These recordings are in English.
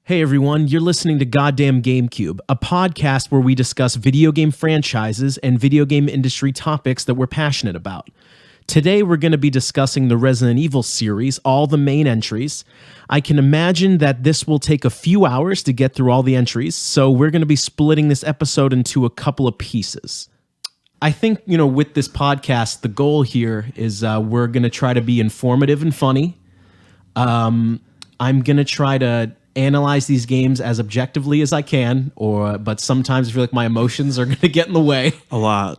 Hey everyone, you're listening to Goddamn Gamecube, a podcast where we discuss video game franchises and video game industry topics that we're passionate about. Today we're going to be discussing the Resident Evil series, all the main entries. I can imagine that this will take a few hours to get through all the entries, so we're going to be splitting this episode into a couple of pieces. I think, with this podcast, the goal here is we're going to try to be informative and funny. I'm going to try to analyze these games as objectively as I can, but sometimes I feel like my emotions are going to get in the way. A lot.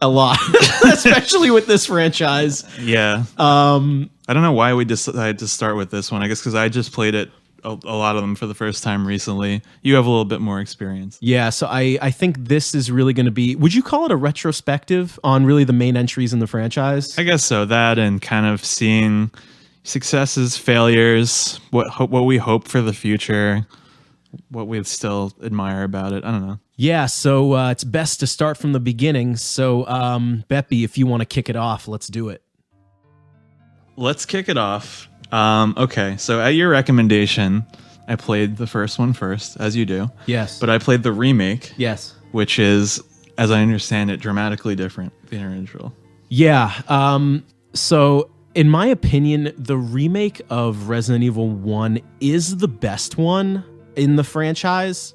Especially with this franchise. Yeah. I don't know why we decided to start with this one. I guess because I just played it, a lot of them for the first time recently. You have a little bit more experience. Yeah, so I think this is really going to be, would you call it a retrospective on really the main entries in the franchise? I guess so. That and kind of seeing successes, failures, what we hope for the future, what we still admire about it. I don't know. Yeah, so it's best to start from the beginning. So, Beppe, if you want to kick it off, let's do it. Let's kick it off. Okay, so at your recommendation, I played the first one first, as you do. Yes. But I played the remake. Yes. Which is, as I understand it, dramatically different than the original. Yeah. So in my opinion, the remake of Resident Evil 1 is the best one in the franchise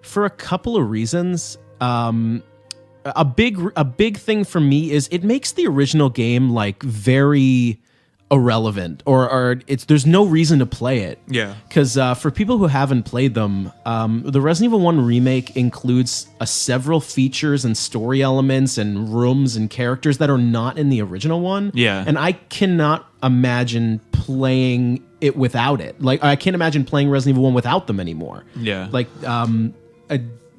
for a couple of reasons. A big thing for me is it makes the original game like very irrelevant, or there's no reason to play it. Yeah. Because for people who haven't played them, the Resident Evil 1 remake includes several features and story elements and rooms and characters that are not in the original one. Yeah. And I cannot imagine playing it without it. Like, I can't imagine playing Resident Evil 1 without them anymore. Yeah. Like,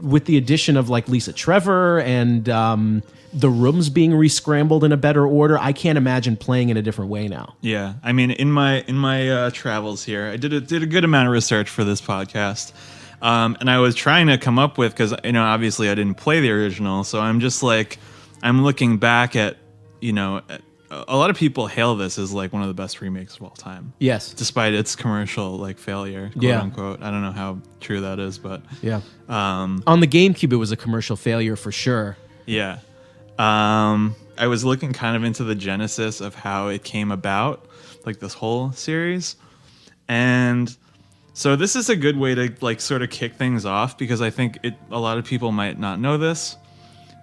with the addition of like Lisa Trevor and the rooms being re-scrambled in a better order, I can't imagine playing in a different way now. Yeah, I mean, in my travels here, I did a good amount of research for this podcast, and I was trying to come up with, because obviously I didn't play the original, so I'm just like, I'm looking back at, a lot of people hail this as like one of the best remakes of all time. Yes, despite its commercial like failure, quote unquote. I don't know how true that is, but yeah. On the GameCube, it was a commercial failure for sure. Yeah. I was looking kind of into the genesis of how it came about, like this whole series. And so this is a good way to like sort of kick things off, because I think a lot of people might not know this.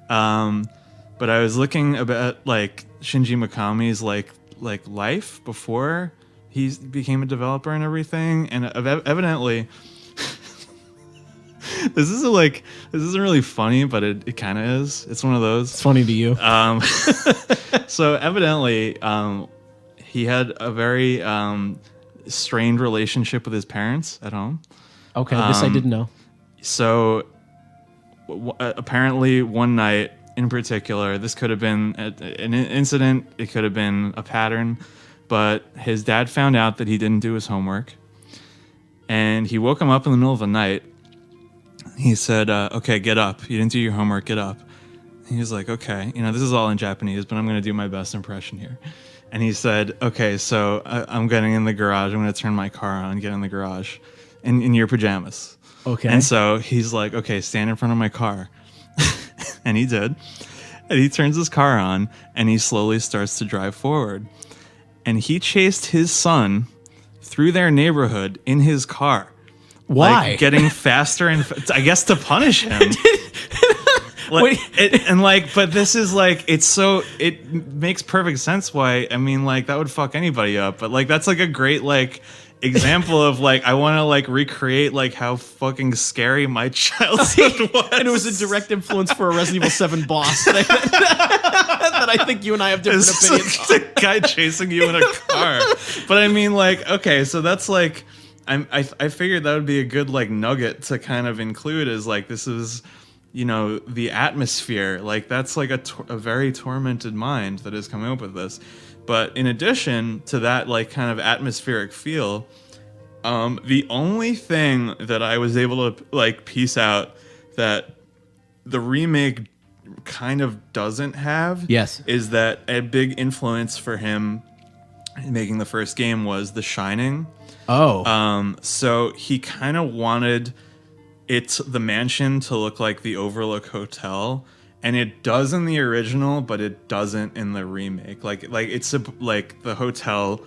But I was looking about like Shinji Mikami's like life before he became a developer and everything. And evidently This isn't really funny, but it kind of is. It's one of those. It's funny to you. So evidently, he had a very strained relationship with his parents at home. Okay, this I didn't know. So apparently, one night in particular, this could have been an incident. It could have been a pattern, but his dad found out that he didn't do his homework, and he woke him up in the middle of the night. He said, okay, get up. You didn't do your homework, get up. He was like, okay, this is all in Japanese, but I'm going to do my best impression here. And he said, okay, so I'm getting in the garage. I'm going to turn my car on, get in the garage in your pajamas. Okay. And so he's like, okay, stand in front of my car. And he did. And he turns his car on, and he slowly starts to drive forward. And he chased his son through their neighborhood in his car. Why? Like, getting faster and I guess to punish him. But this is like, it makes perfect sense why. I mean, like, that would fuck anybody up. But like, that's like a great like example of like, I want to like recreate like how fucking scary my childhood was. And it was a direct influence for a Resident Evil 7 boss that I think you and I have different opinions on. The guy chasing you in a car. But I mean, like, okay, so that's like, I figured that would be a good like nugget to kind of include, as like, this is, the atmosphere. Like, that's like a very tormented mind that is coming up with this. But in addition to that like kind of atmospheric feel, the only thing that I was able to like piece out that the remake kind of doesn't have, is that a big influence for him in making the first game was The Shining. Oh. So he kind of wanted the mansion to look like the Overlook Hotel, and it does in the original, but it doesn't in the remake. Like like the hotel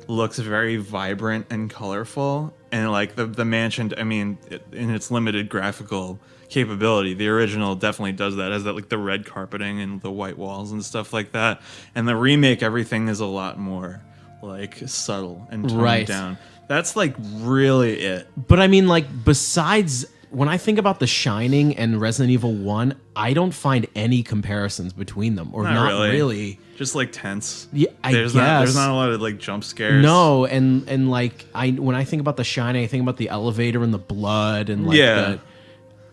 looks very vibrant and colorful, and like the mansion, I mean, in its limited graphical capability, the original definitely does that. It has that like the red carpeting and the white walls and stuff like that. And the remake, everything is a lot more like subtle and toned down. That's like really it. But I mean, like, besides, when I think about The Shining and Resident Evil 1, I don't find any comparisons between them, or not really. Just like tense. Yeah, there's not a lot of like jump scares. No, and like when I think about The Shining, I think about the elevator and the blood and like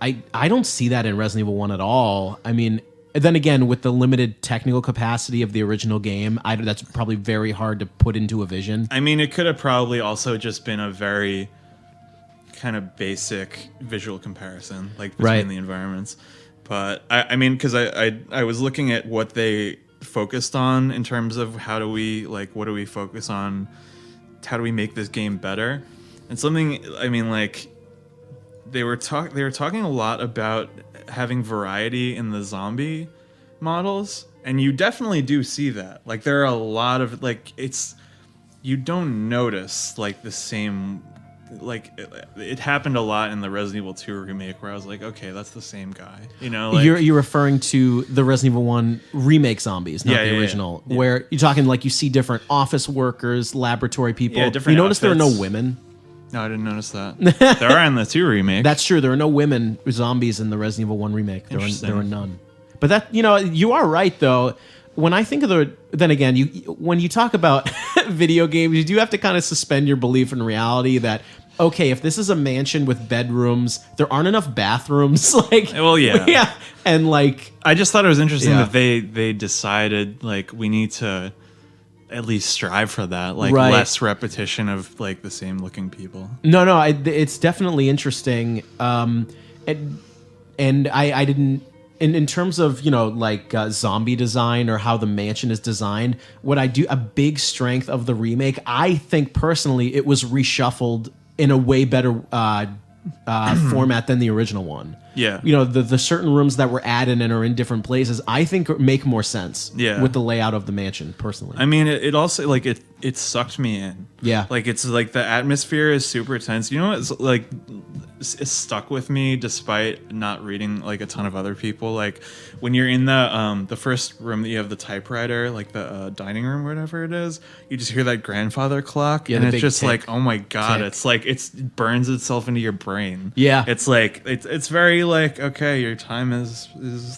I don't see that in Resident Evil 1 at all. I mean, then again, with the limited technical capacity of the original game, that's probably very hard to put into a vision. I mean, it could have probably also just been a very kind of basic visual comparison, like between the environments. But I mean, because I was looking at what they focused on in terms of what do we focus on? How do we make this game better? And something, I mean, like they were talking a lot about having variety in the zombie models, and you definitely do see that. Like there are a lot of like you don't notice like the same, like it happened a lot in the Resident Evil 2 remake where I was like, okay, that's the same guy, you know. Like, you're referring to the Resident Evil 1 remake zombies, not the original, where you're talking like you see different office workers, laboratory people. Yeah, different. You notice there are no women. No, I didn't notice that. There are in the 2 remake. That's true. There are no women zombies in the Resident Evil 1 remake. There are none. But that, you know, you are right though. When I think of then again, when you talk about video games, you do have to kind of suspend your belief in reality that, okay, if this is a mansion with bedrooms, there aren't enough bathrooms. Like, well, yeah, and like, I just thought it was interesting that they decided like we need to at least strive for that, like less repetition of like the same looking people. No, it's definitely interesting. And I didn't. In terms of, you know, like zombie design or how the mansion is designed, a big strength of the remake, I think personally, it was reshuffled in a way better format than the original one. Yeah. You know, the certain rooms that were added and are in different places, I think make more sense with the layout of the mansion, personally. I mean, it also, like, it sucked me in. Yeah. Like, it's, like, the atmosphere is super tense. You know what's, like, it's stuck with me despite not reading, like, a ton of other people. Like, when you're in the first room that you have the typewriter, like, the dining room or whatever it is, you just hear that grandfather clock, and it's just like, oh, my God. Tick. It's like, it burns itself into your brain. Yeah. It's like, it's very, like, okay, your time is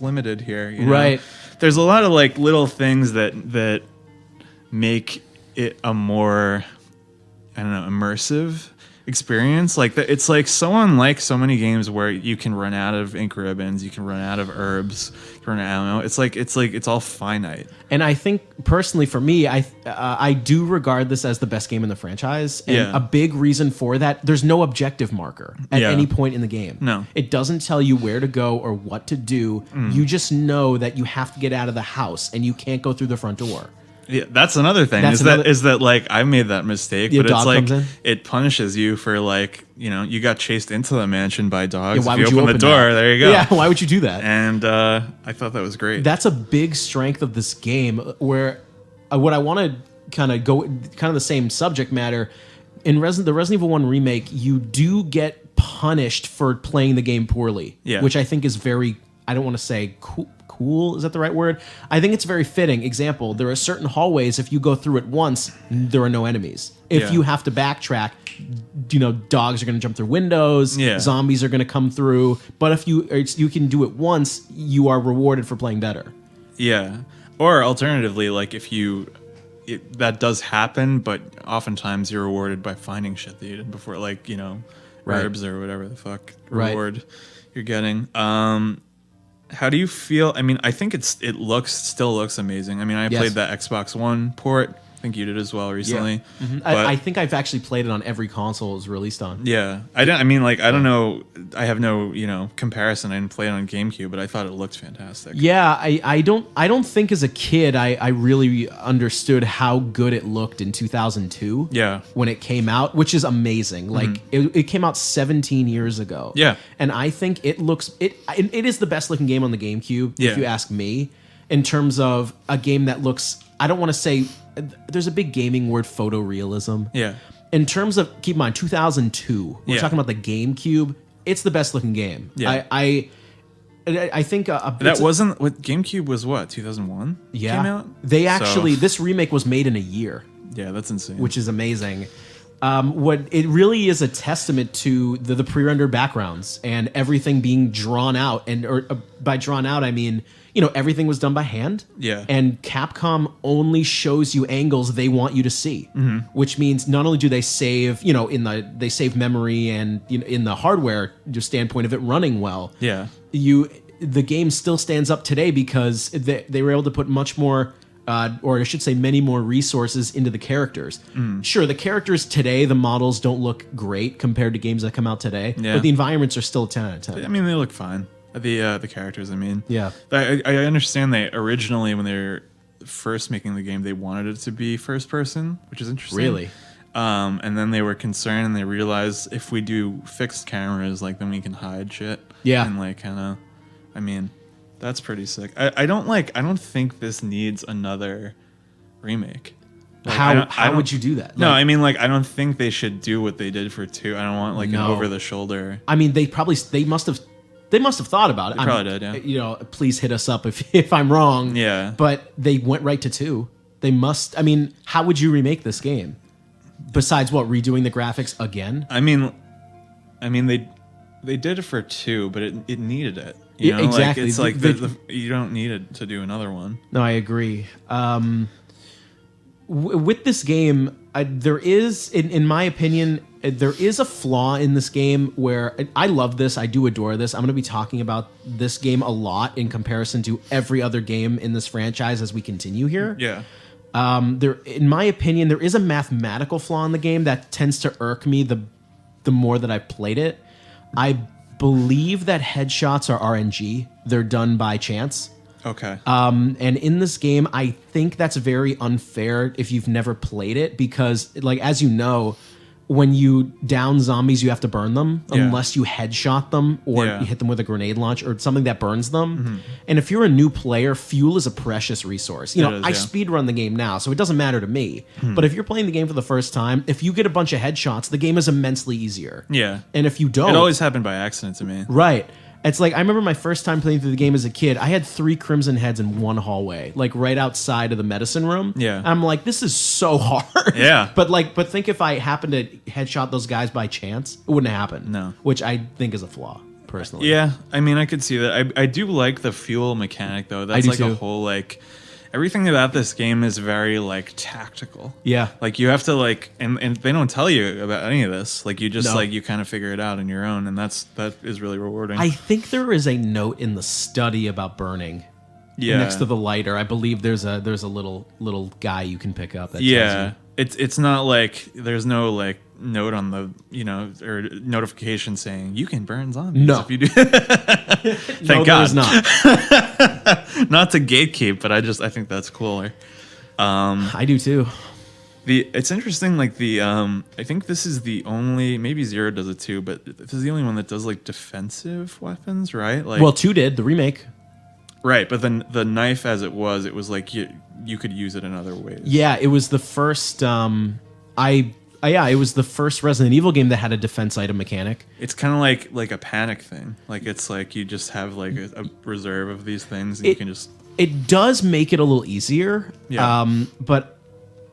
limited here. You know? Right. There's a lot of, like, little things that make it a more, I don't know, immersive experience. Like it's like so unlike so many games where you can run out of ink ribbons, you can run out of herbs, you can run out of ammo. It's all finite. And I think personally for me, I do regard this as the best game in the franchise. And a big reason for that, there's no objective marker at any point in the game. No. It doesn't tell you where to go or what to do. You just know that you have to get out of the house and you can't go through the front door. Yeah, that's another thing. Is that like I made that mistake, but it's like it punishes you for, like, you know, you got chased into the mansion by dogs. Yeah, why if would you open the door, that? there you go. Yeah, why would you do that? And I thought that was great. That's a big strength of this game. Where what I want to kind of the same subject matter in the Resident Evil 1 remake, you do get punished for playing the game poorly, which I think is very, I don't want to say cool. Is that the right word? I think it's very fitting. Example, there are certain hallways, if you go through it once, there are no enemies. If you have to backtrack, you know, dogs are going to jump through windows, zombies are going to come through. But if you can do it once, you are rewarded for playing better. Yeah. Or alternatively, like that does happen, but oftentimes you're rewarded by finding shit that you did before, like, you know, herbs or whatever the fuck reward you're getting. How do you feel? I mean, I think still looks amazing. I mean, I played that Xbox One port. think you did as well recently. Mm-hmm. But, I think I've actually played it on every console it was released on. Yeah, I don't know. I have no comparison. I didn't play it on GameCube, but I thought it looked fantastic. Yeah, I don't think as a kid I really understood how good it looked in 2002. Yeah, when it came out, which is amazing. Like it came out 17 years ago. Yeah, and I think it is the best looking game on the GameCube. Yeah. If you ask me, in terms of a game that looks, I don't want to say there's a big gaming word, photorealism. Yeah. In terms of, keep in mind, 2002, we're Yeah. talking about the GameCube. It's the best looking game. Yeah. I think that wasn't what GameCube was. What 2001? Yeah. Came out. They actually this remake was made in a year. Yeah, that's insane. Which is amazing. What it really is a testament to the pre-rendered backgrounds and everything being drawn out, or by drawn out I mean everything was done by hand. Yeah. And Capcom only shows you angles they want you to see, which means not only do they save they save memory and in the hardware standpoint of it running well. Yeah. The game still stands up today because they were able to put much more. Or I should say many more resources into the characters. Sure, the characters today, the models don't look great compared to games that come out today, but the environments are still a 10 out of 10. I mean, they look fine. The characters, I mean. Yeah. I understand they originally, when they were first making the game, they wanted it to be first person, which is interesting. Really? And then they were concerned and they realized if we do fixed cameras, then we can hide shit. Yeah. And I mean... That's pretty sick. I don't think this needs another remake. How would you do that? No, I mean I don't think they should do what they did for 2. I don't want an over the shoulder. I mean they must have thought about it. They probably did, yeah. Please hit us up if I'm wrong. Yeah. But they went right to 2. They must. I mean, how would you remake this game? Besides what, redoing the graphics again? I mean they did it for 2, but it needed it. Exactly. It's you don't need it to do another one. No, I agree. With this game, there is, in my opinion, there is a flaw in this game where I love this. I do adore this. I'm going to be talking about this game a lot in comparison to every other game in this franchise as we continue here. Yeah. In my opinion, there is a mathematical flaw in the game that tends to irk me the more that I've played it. I believe that headshots are RNG. They're done by chance. Okay. And in this game, I think that's very unfair if you've never played it because, as you know, when you down zombies, you have to burn them unless you headshot them or you hit them with a grenade launch or something that burns them. Mm-hmm. And if you're a new player, fuel is a precious resource. I speedrun the game now, so it doesn't matter to me. But if you're playing the game for the first time, if you get a bunch of headshots, the game is immensely easier. Yeah. And if you don't... It always happened by accident to me. Right. It's I remember my first time playing through the game as a kid, I had 3 crimson heads in one hallway, right outside of the medicine room. Yeah. And I'm like, this is so hard. Yeah. But think if I happened to headshot those guys by chance, it wouldn't happen. No. Which I think is a flaw, personally. Yeah. I mean, I could see that. I do like the fuel mechanic, though. That's I do too. a whole, everything about this game is very tactical. Yeah. You have to and they don't tell you about any of this. You just you kind of figure it out on your own, and that is really rewarding. I think there is a note in the study about burning. Yeah. Next to the lighter, I believe there's a little guy you can pick up that tells you. It's not there's no note on the or notification saying you can burn zombies if you do. Thank God. There's not. Not to gatekeep, but I think that's cooler. I do too. It's interesting. I think this is the only, maybe 0 does it too, but this is the only one that does defensive weapons, right? Well, 2 did the remake. Right, but then the knife as it was you could use it in other ways. Yeah, it was the first. It was the first Resident Evil game that had a defense item mechanic. It's kind of like a panic thing. It's you just have a reserve of these things, and you can just. It does make it a little easier. Yeah. But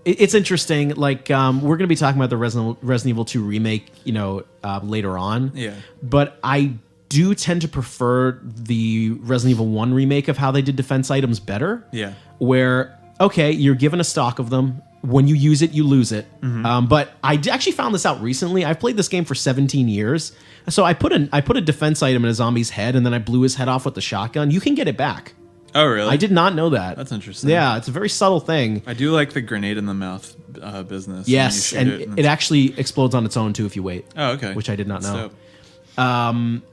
it's interesting. We're going to be talking about the Resident Evil 2 remake, later on. Yeah. But I do tend to prefer the Resident Evil 1 remake of how they did defense items better. Yeah. Where, okay, you're given a stock of them. When you use it, you lose it. Mm-hmm. But I actually found this out recently. I've played this game for 17 years. So I put a defense item in a zombie's head, and then I blew his head off with the shotgun. You can get it back. Oh, really? I did not know that. That's interesting. Yeah, it's a very subtle thing. I do like the grenade in the mouth business. Yes, and it actually explodes on its own too if you wait. Oh, okay. Which I did not That's know. dope.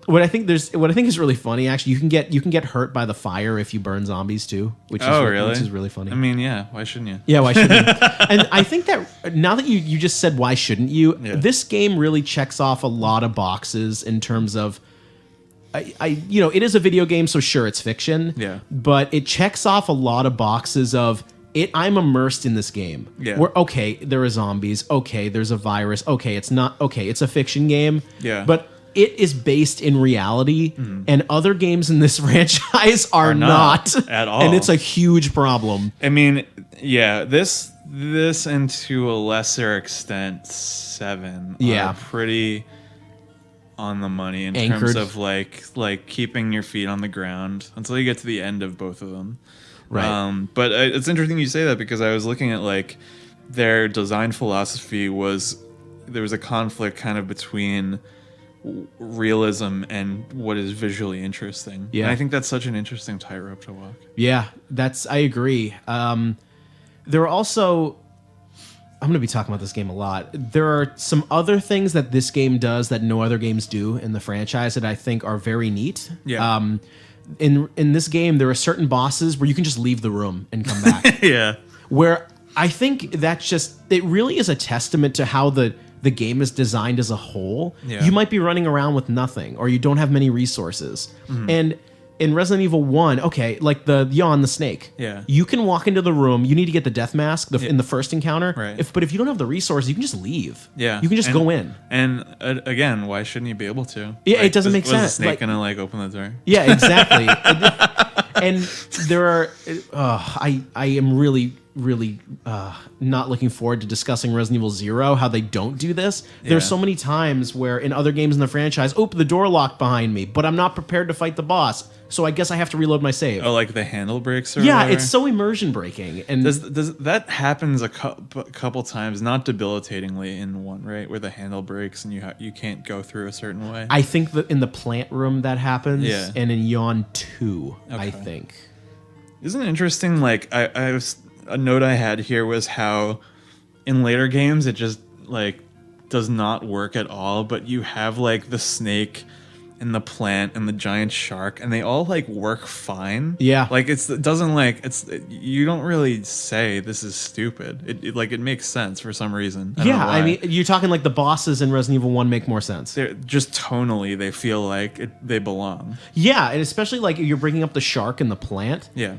What I think is really funny. Actually, you can get hurt by the fire if you burn zombies too. Which is really funny. I mean, yeah. Why shouldn't you? Yeah, why shouldn't you? And I think that now that you just said why shouldn't you, Yeah. this game really checks off a lot of boxes in terms of. It is a video game, so sure, it's fiction. Yeah. But it checks off a lot of boxes of it. I'm immersed in this game. Yeah. Where okay, there are zombies. Okay, there's a virus. Okay, it's not. Okay, it's a fiction game. Yeah. But it is based in reality, and other games in this franchise are not at all. And it's a huge problem. I mean, yeah. This and to a lesser extent, 7 Yeah. are pretty on the money in Anchored. terms of like keeping your feet on the ground until you get to the end of both of them. Right. But it's interesting you say that because I was looking at like their design philosophy was there was a conflict kind of between realism and what is visually interesting. Yeah. And I think that's such an interesting tightrope to walk. Yeah, I agree. There are also, I'm going to be talking about this game a lot. There are some other things that this game does that no other games do in the franchise that I think are very neat. Yeah. In this game, there are certain bosses where you can just leave the room and come back. Yeah. Where I think it really is a testament to how the game is designed as a whole. Yeah. You might be running around with nothing, or you don't have many resources. And in Resident Evil 1, okay, like the Yawn, the snake. Yeah. You can walk into the room. You need to get the death mask in the first encounter. Right. But if you don't have the resources, you can just leave. Yeah. You can just go in. And again, why shouldn't you be able to? Yeah, it doesn't make Was the sense. snake Like- gonna like open the door? Yeah, exactly. And there are, I am really not looking forward to discussing Resident Evil 0, how they don't do this. There's Yeah. so many times where in other games in the franchise, the door locked behind me, but I'm not prepared to fight the boss, so I guess I have to reload my save. Oh, like the handle breaks or yeah, whatever? it's so immersion breaking. And Does that happens a couple times, not debilitatingly in 1, right? Where the handle breaks and you can't go through a certain way. I think that in the plant room that happens, Yeah. and in Yawn 2, I Okay. think. Isn't it interesting? Like I was a note I had here was how in later games it just like does not work at all. But you have like the snake and the plant and the giant shark, and they all like work fine. Yeah. like it doesn't like you don't really say this is stupid. It makes sense for some reason. I don't know Yeah, I why. mean, you're talking like the bosses in Resident Evil 1 make more sense. They're just tonally they feel like they belong. Yeah, and especially like you're bringing up the shark and the plant. Yeah.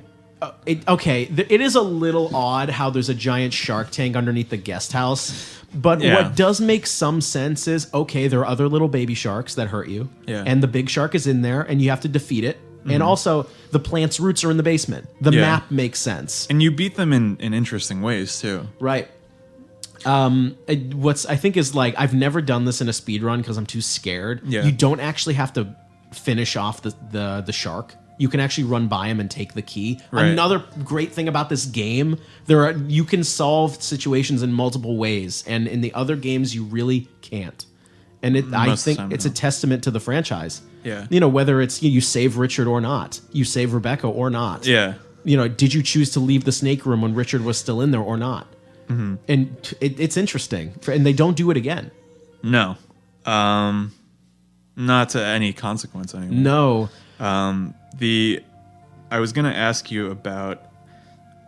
It is a little odd how there's a giant shark tank underneath the guest house. But Yeah. what does make some sense is, okay, there are other little baby sharks that hurt you. Yeah. And the big shark is in there, and you have to defeat it. And also, the plant's roots are in the basement. The Yeah. map makes sense. And you beat them in interesting ways too. Right. What's I think is like, I've never done this in a speed run because I'm too scared. Yeah. You don't actually have to finish off the shark. You can actually run by him and take the key. Right. Another great thing about this game, you can solve situations in multiple ways, and in the other games you really can't. And I Most of the think time, it's no. a testament to the franchise. Yeah. You know, whether it's you save Richard or not, you save Rebecca or not. Yeah. You know, did you choose to leave the snake room when Richard was still in there or not? Mm-hmm. And it's interesting, and they don't do it again. No. Not to any consequence anyway. No. I was gonna ask you about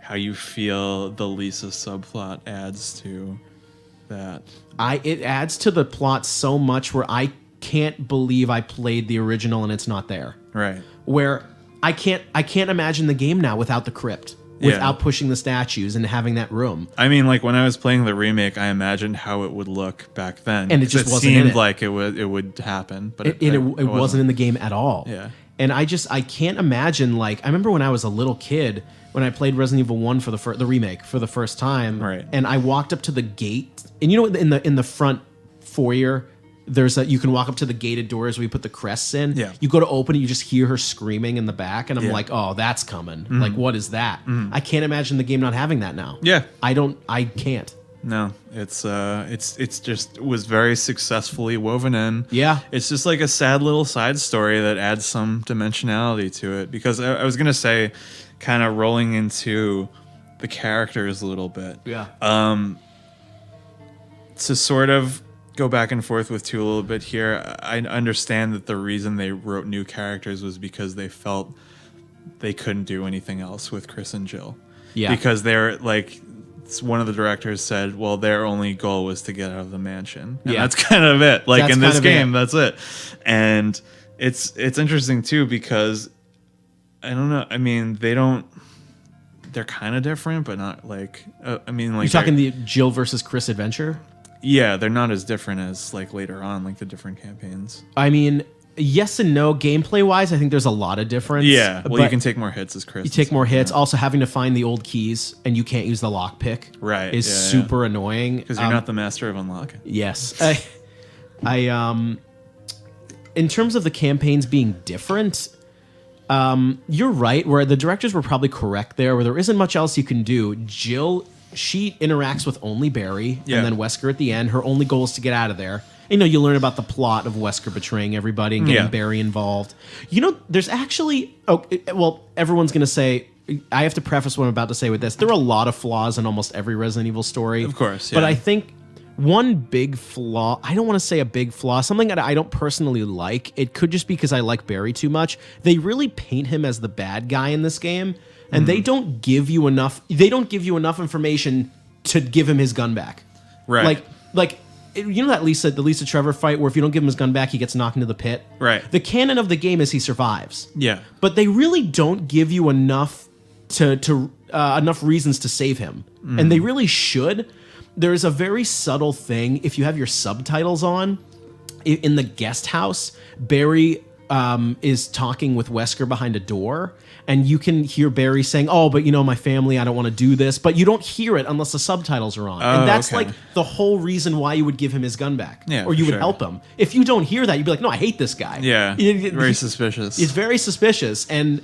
how you feel the Lisa subplot adds to that. It adds to the plot so much where I can't believe I played the original and it's not there. Right. Where I can't imagine the game now without the crypt, Yeah. without pushing the statues and having that room. I mean, like when I was playing the remake, I imagined how it would look back then, And it 'cause just wasn't in seemed it. like it would happen, but It wasn't in the game at all. Yeah. And I can't imagine, like, I remember when I was a little kid, when I played Resident Evil 1 for the remake for the first time, Right. and I walked up to the gate, and you know, in the front foyer, you can walk up to the gated doors where you put the crests in. Yeah. You go to open it, you just hear her screaming in the back, and I'm Yeah. like, oh, that's coming. Like, what is that? I can't imagine the game not having that now. Yeah. I can't. No, it's just was very successfully woven in. Yeah. It's just like a sad little side story that adds some dimensionality to it. Because I was gonna say, kind of rolling into the characters a little bit. Yeah. To sort of go back and forth with two a little bit here, I understand that the reason they wrote new characters was because they felt they couldn't do anything else with Chris and Jill. Yeah. Because they're like, one of the directors said, well, their only goal was to get out of the mansion. And that's kind of it. Like, in this game, that's it. And it's interesting too, because I don't know. I mean, they're kind of different, but not like, I mean, like, you're talking the Jill versus Chris adventure? Yeah, they're not as different as like later on, like the different campaigns. I mean, yes and no. Gameplay wise, I think there's a lot of difference. Yeah, well, you can take more hits as Chris. You take more hits. Also, having to find the old keys and you can't use the lockpick, right, is super annoying because you're not the master of unlocking. Yes, I in terms of the campaigns being different, you're right. Where the directors were probably correct there. Where there isn't much else you can do. Jill, she interacts with only Barry, and then Wesker at the end. Her only goal is to get out of there. You know, you learn about the plot of Wesker betraying everybody and getting Barry involved. You know, there's actually... everyone's going to say... I have to preface what I'm about to say with this. There are a lot of flaws in almost every Resident Evil story. Of course, yeah. But I think one big flaw... I don't want to say a big flaw. Something that I don't personally like. It could just be because I like Barry too much. They really paint him as the bad guy in this game. And they don't give you enough... They don't give you enough information to give him his gun back. Right. Like... You know that the Lisa Trevor fight where if you don't give him his gun back, he gets knocked into the pit? Right. The canon of the game is he survives. Yeah. But they really don't give you enough enough reasons to save him. And they really should. There's a very subtle thing. If you have your subtitles on, in the guest house, Barry is talking with Wesker behind a door, and you can hear Barry saying, "Oh, but you know, my family, I don't want to do this." But you don't hear it unless the subtitles are on. And that's like the whole reason why you would give him his gun back. Yeah, or you would help him. If you don't hear that, you'd be like, "No, I hate this guy." Yeah. Very suspicious. It's very suspicious. And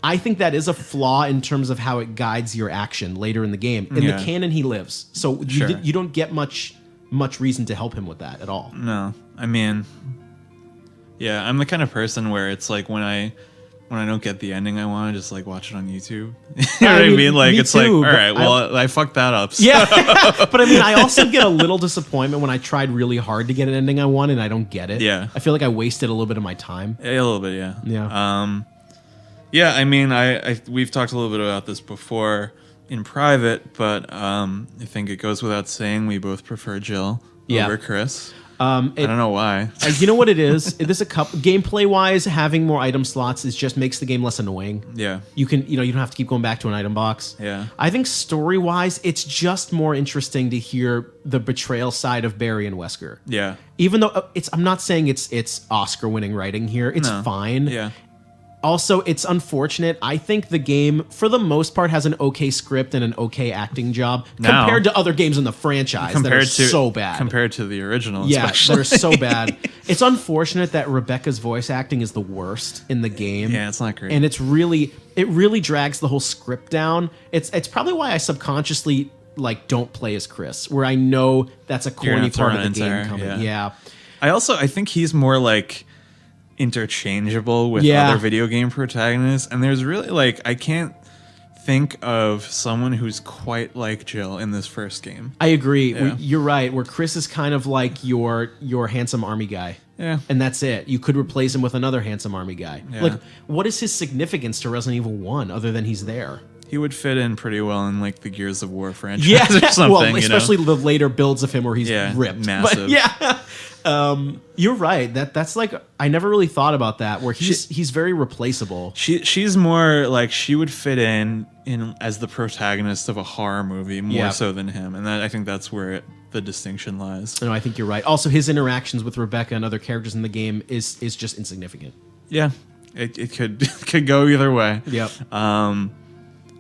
I think that is a flaw in terms of how it guides your action later in the game. In the canon, he lives. So you don't get much reason to help him with that at all. No. I mean, yeah, I'm the kind of person where it's like when I don't get the ending I want, to just like watch it on YouTube. You know what I mean? Like, it's like, all right, well, I fucked that up. So. Yeah, but I mean, I also get a little disappointment when I tried really hard to get an ending I want and I don't get it. Yeah. I feel like I wasted a little bit of my time. A little bit, yeah. Yeah. Yeah, I mean, we've talked a little bit about this before in private, but I think it goes without saying we both prefer Jill over Chris. I don't know why. You know what it is? Gameplay wise, having more item slots just makes the game less annoying. Yeah. You don't have to keep going back to an item box. Yeah. I think story wise, it's just more interesting to hear the betrayal side of Barry and Wesker. Yeah. Even though I'm not saying it's Oscar winning writing here. It's fine. Yeah. Also, it's unfortunate. I think the game, for the most part, has an okay script and an okay acting job compared to other games in the franchise that are so bad. Compared to the original, especially. That are so bad. It's unfortunate that Rebecca's voice acting is the worst in the game. Yeah, it's not great. And it really drags the whole script down. It's probably why I subconsciously don't play as Chris, where I know that's a corny part of the game coming. Yeah. I think he's more like interchangeable with other video game protagonists, and there's really I can't think of someone who's quite like Jill in this first game. I agree. You're right, where Chris is kind of like your handsome army guy. Yeah. And that's it. You could replace him with another handsome army guy. Yeah. What is his significance to Resident Evil 1 other than he's there? He would fit in pretty well in the Gears of War franchise or something. Well, especially the later builds of him where he's ripped. Massive. But you're right. That's I never really thought about that. Where he's very replaceable. She's more she would fit in as the protagonist of a horror movie more so than him, and I think that's where the distinction lies. No, I think you're right. Also, his interactions with Rebecca and other characters in the game is just insignificant. Yeah, it could go either way. Yep.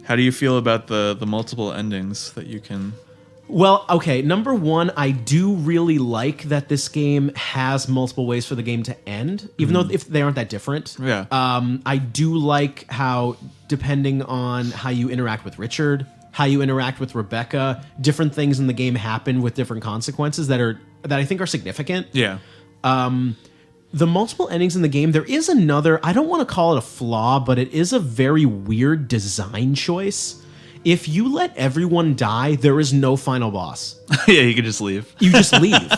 How do you feel about the multiple endings that you can? Well, okay, number one, I do really like that this game has multiple ways for the game to end, even though if they aren't that different. Yeah. I do like how, depending on how you interact with Richard, how you interact with Rebecca. Different things in the game happen with different consequences that I think are significant. Yeah. The multiple endings in the game, there is another, I don't want to call it a flaw, but it is a very weird design choice. If you let everyone die, there is no final boss. Yeah, you can just leave. You just leave.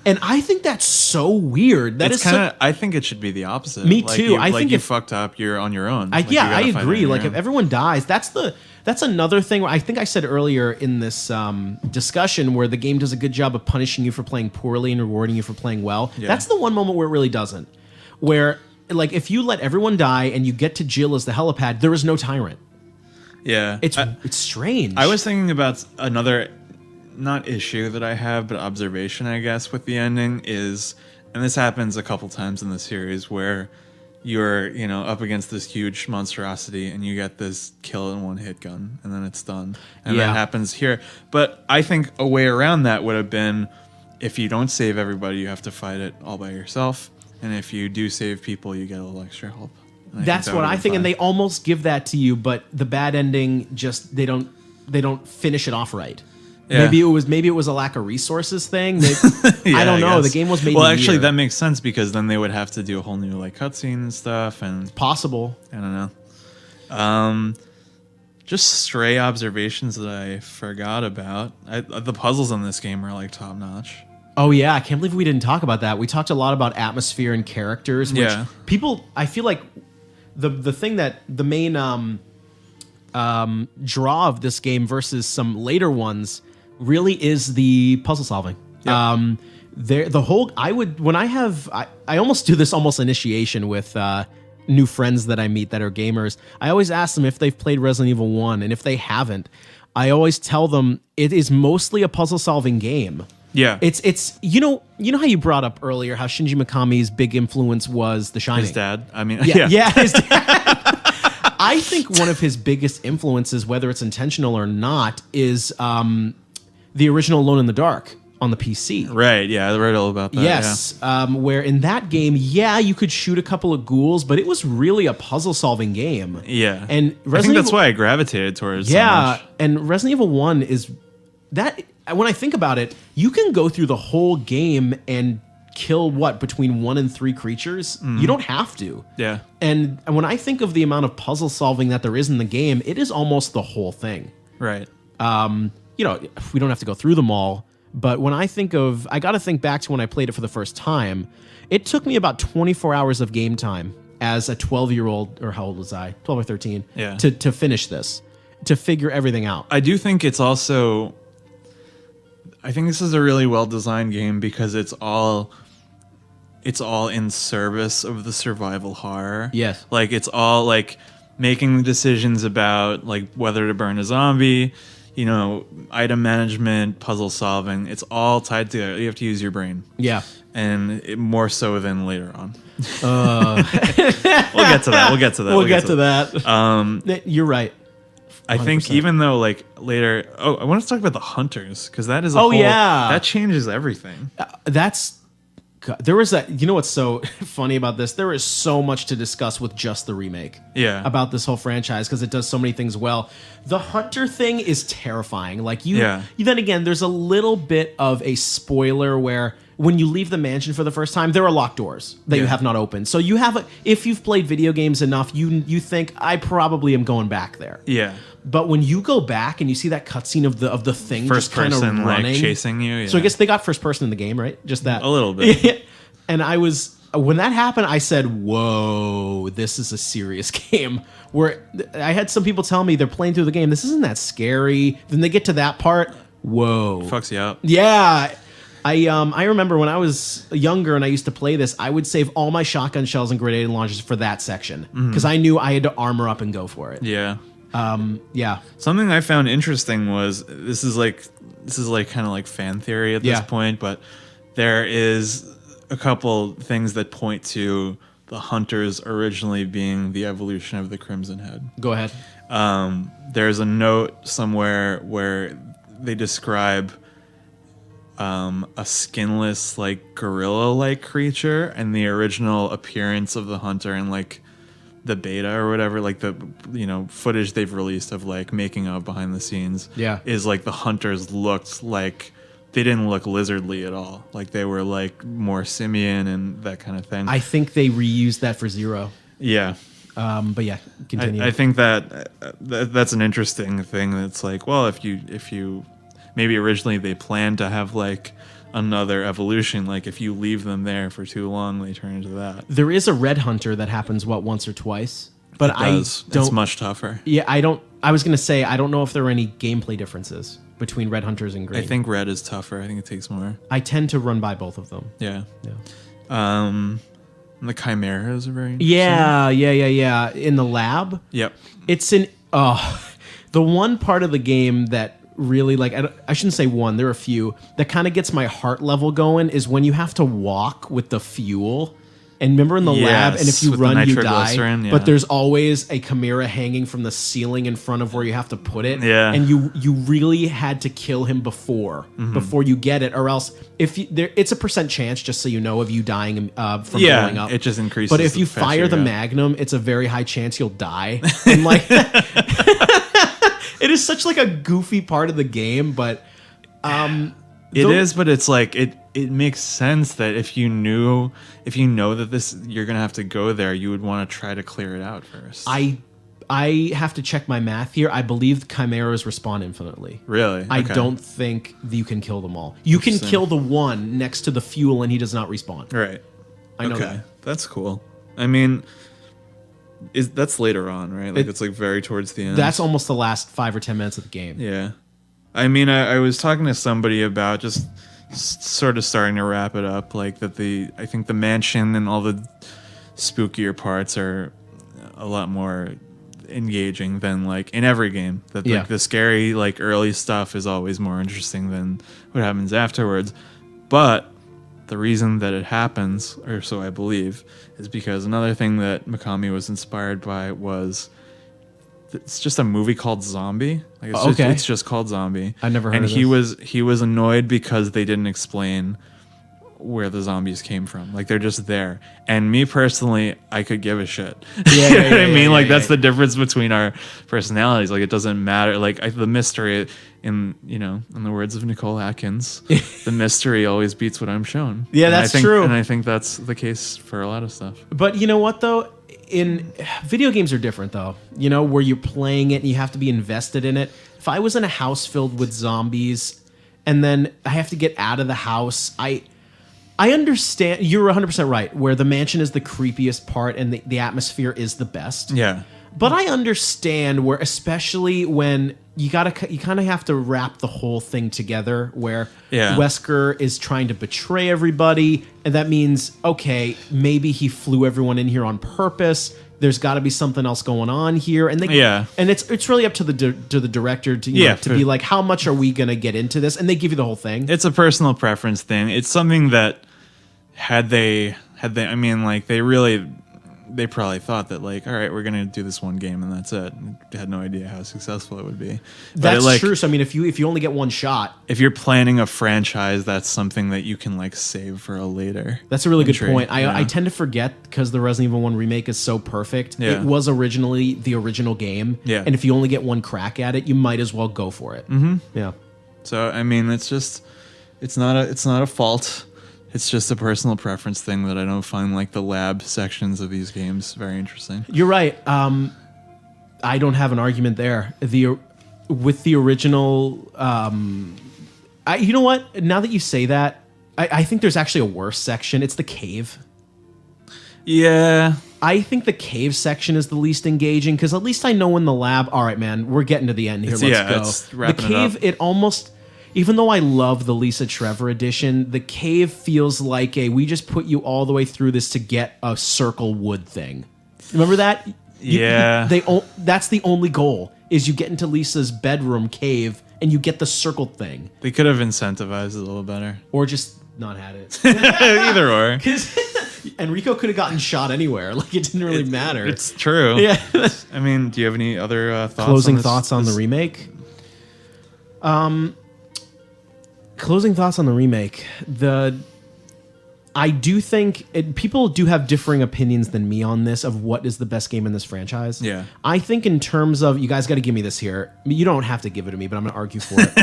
And I think that's so weird. That It's kind of. I think it should be the opposite. Me too. I think you if fucked up, you're on your own. I agree. Find Like if everyone dies, that's another thing. Where I think I said earlier in this discussion where the game does a good job of punishing you for playing poorly and rewarding you for playing well. Yeah. That's the one moment where it really doesn't. Where like if you let everyone die and you get to Jill as the helipad, there is no tyrant. Yeah, It's strange. I was thinking about another, not issue that I have, but observation, I guess, with the ending is, and this happens a couple times in the series where you're, up against this huge monstrosity and you get this kill in one hit gun and then it's done. And that happens here. But I think a way around that would have been if you don't save everybody, you have to fight it all by yourself. And if you do save people, you get a little extra help. That's what I think, and they almost give that to you, but the bad ending just they don't finish it off right. Yeah. Maybe it was a lack of resources thing. I don't know. The game was made. Well, in a actually, year. that makes sense because then they would have to do a whole new cutscene and stuff, and Possible. I don't know. Just stray observations that I forgot about. The puzzles in this game are top notch. Oh yeah, I can't believe we didn't talk about that. We talked a lot about atmosphere and characters, which people, I feel like the thing that the main draw of this game versus some later ones really is the puzzle solving. Yep. I almost do this almost initiation with new friends that I meet that are gamers. I always ask them if they've played Resident Evil 1, and if they haven't, I always tell them it is mostly a puzzle solving game. Yeah. It's you know how you brought up earlier how Shinji Mikami's big influence was The Shining. His dad. I mean, yeah, his dad. I think one of his biggest influences, whether it's intentional or not, is the original Alone in the Dark on the PC. Right, yeah, I read all about that. Yes, where in that game, you could shoot a couple of ghouls, but it was really a puzzle-solving game. Yeah. And I think that's why I gravitated towards so much. And Resident Evil 1 is that, when I think about it, you can go through the whole game and kill between 1 and 3 creatures. You don't have to. Yeah. And when I think of the amount of puzzle solving that there is in the game, it is almost the whole thing. Right. We don't have to go through them all, but when I got to think back to when I played it for the first time. It took me about 24 hours of game time as a 12-year-old, or how old was I? 12 or 13. Yeah. To finish this, to figure everything out. I do think it's also, I think this is a really well-designed game because it's all in service of the survival horror. Yes. It's all making the decisions about whether to burn a zombie, item management, puzzle solving. It's all tied together. You have to use your brain. Yeah. And more so than later on. We'll get to that. We'll get to that. You're right. 100%. I think even though later, I want to talk about the hunters because that is that changes everything. There was that. You know what's so funny about this? There is so much to discuss with just the remake. Yeah. About this whole franchise because it does so many things well. The hunter thing is terrifying. Then again, there's a little bit of a spoiler where when you leave the mansion for the first time, there are locked doors that you have not opened. So if you've played video games enough, you think I probably am going back there. Yeah. But when you go back and you see that cutscene of the thing first just kind of running, chasing you. Yeah. So I guess they got first person in the game, right? Just that a little bit. And when that happened, I said, "Whoa, this is a serious game." Where I had some people tell me they're playing through the game, this isn't that scary. Then they get to that part, whoa, fucks you up. Yeah. I remember when I was younger and I used to play this, I would save all my shotgun shells and grenade launchers for that section because I knew I had to armor up and go for it. Yeah. Yeah. Something I found interesting was this is kind of fan theory at this point, but there is a couple things that point to the hunters originally being the evolution of the Crimson Head. Go ahead. There's a note somewhere where they describe a skinless gorilla-like creature and the original appearance of the hunter and the beta or whatever, like the footage they've released of like making of behind the scenes, is like the hunters looked like they didn't look lizardly at all. Like they were like more simian and that kind of thing. I think they reused that for Zero. Yeah. But yeah, continue. I think that's an interesting thing. That's like, well, if you maybe originally they planned to have like another evolution, like if you leave them there for too long, they turn into that. There is a red hunter that happens once or twice, but It's much tougher. Yeah, I was gonna say I don't know if there are any gameplay differences between red hunters and green. I think red is tougher. I think it takes more. I tend to run by both of them. Yeah. Yeah. The chimeras are very interesting. Yeah. In the lab. Yep. It's the one part of the game that really, like, I shouldn't say one, there are a few that kind of gets my heart level going is when you have to walk with the fuel. And remember in the lab, and if you run, you die. Yeah. But there's always a chimera hanging from the ceiling in front of where you have to put it. Yeah. And you really had to kill him before you get it, or else it's a % chance, just so you know, of you dying from blowing up. It just increases. But if you fire the magnum, it's a very high chance you'll die. And like, it is such like a goofy part of the game, but it is. But it's like it makes sense that if you know that you're gonna have to go there, you would want to try to clear it out first. I have to check my math here. I believe chimeras respawn infinitely. Really? Okay. I don't think you can kill them all. You can kill the one next to the fuel and he does not respawn. Right. I know that. That's cool. I mean, that's later on, right? Like it's like very towards the end. That's almost the last 5 or 10 minutes of the game. Yeah. I mean, I was talking to somebody about just sort of starting to wrap it up, like that I think the mansion and all the spookier parts are a lot more engaging than like in every game. That like the scary like early stuff is always more interesting than what happens afterwards. But the reason that it happens, or so I believe, is because another thing that Mikami was inspired by was it's just a movie called Zombie. Like it's just called Zombie. I never heard of this. He was annoyed because they didn't explain where the zombies came from. Like they're just there. And me personally, I could give a shit. Yeah, you know what I mean? Like that's the difference between our personalities. Like it doesn't matter. Like the mystery in the words of Nicole Atkins, the mystery always beats what I'm shown. Yeah, that's true. And I think that's the case for a lot of stuff. But you know what though? In video games are different though, where you're playing it and you have to be invested in it. If I was in a house filled with zombies and then I have to get out of the house, I understand. You're 100% right, where the mansion is the creepiest part and the atmosphere is the best. Yeah. But I understand where, especially when you kind of have to wrap the whole thing together, where Wesker is trying to betray everybody, and that means, okay, maybe he flew everyone in here on purpose. There's got to be something else going on here, and and it's really up to the director to be like, how much are we gonna get into this? And they give you the whole thing. It's a personal preference thing. It's something that had they, I mean, like they probably thought that like, all right, we're gonna do this one game and that's it. They had no idea how successful it would be. That's true. So I mean, if you only get one shot, if you're planning a franchise, that's something that you can like save for a later. That's a really good point. I tend to forget because the Resident Evil 1 remake is so perfect. Yeah. It was originally the original game. Yeah. And if you only get one crack at it, you might as well go for it. Mm-hmm. Yeah. So I mean, it's not a fault. It's just a personal preference thing that I don't find like the lab sections of these games very interesting. You're right. I don't have an argument there. With the original, you know what? Now that you say that, I think there's actually a worse section. It's the cave. Yeah. I think the cave section is the least engaging because at least I know in the lab, all right, man, we're getting to the end here. Let's go. The cave, it almost... Even though I love the Lisa Trevor edition, the cave feels like we just put you all the way through this to get a circle wood thing. Remember that? That's the only goal, is you get into Lisa's bedroom cave and you get the circle thing. They could have incentivized it a little better. Or just not had it. Either or. Because Enrico could have gotten shot anywhere. Like, it didn't really matter. It's true. Yeah. I mean, do you have any other thoughts? Closing thoughts on the remake? Closing thoughts on the remake. I do think people do have differing opinions than me on this of what is the best game in this franchise. Yeah. I think in terms of, you guys got to give me this here. I mean, you don't have to give it to me, but I'm going to argue for it.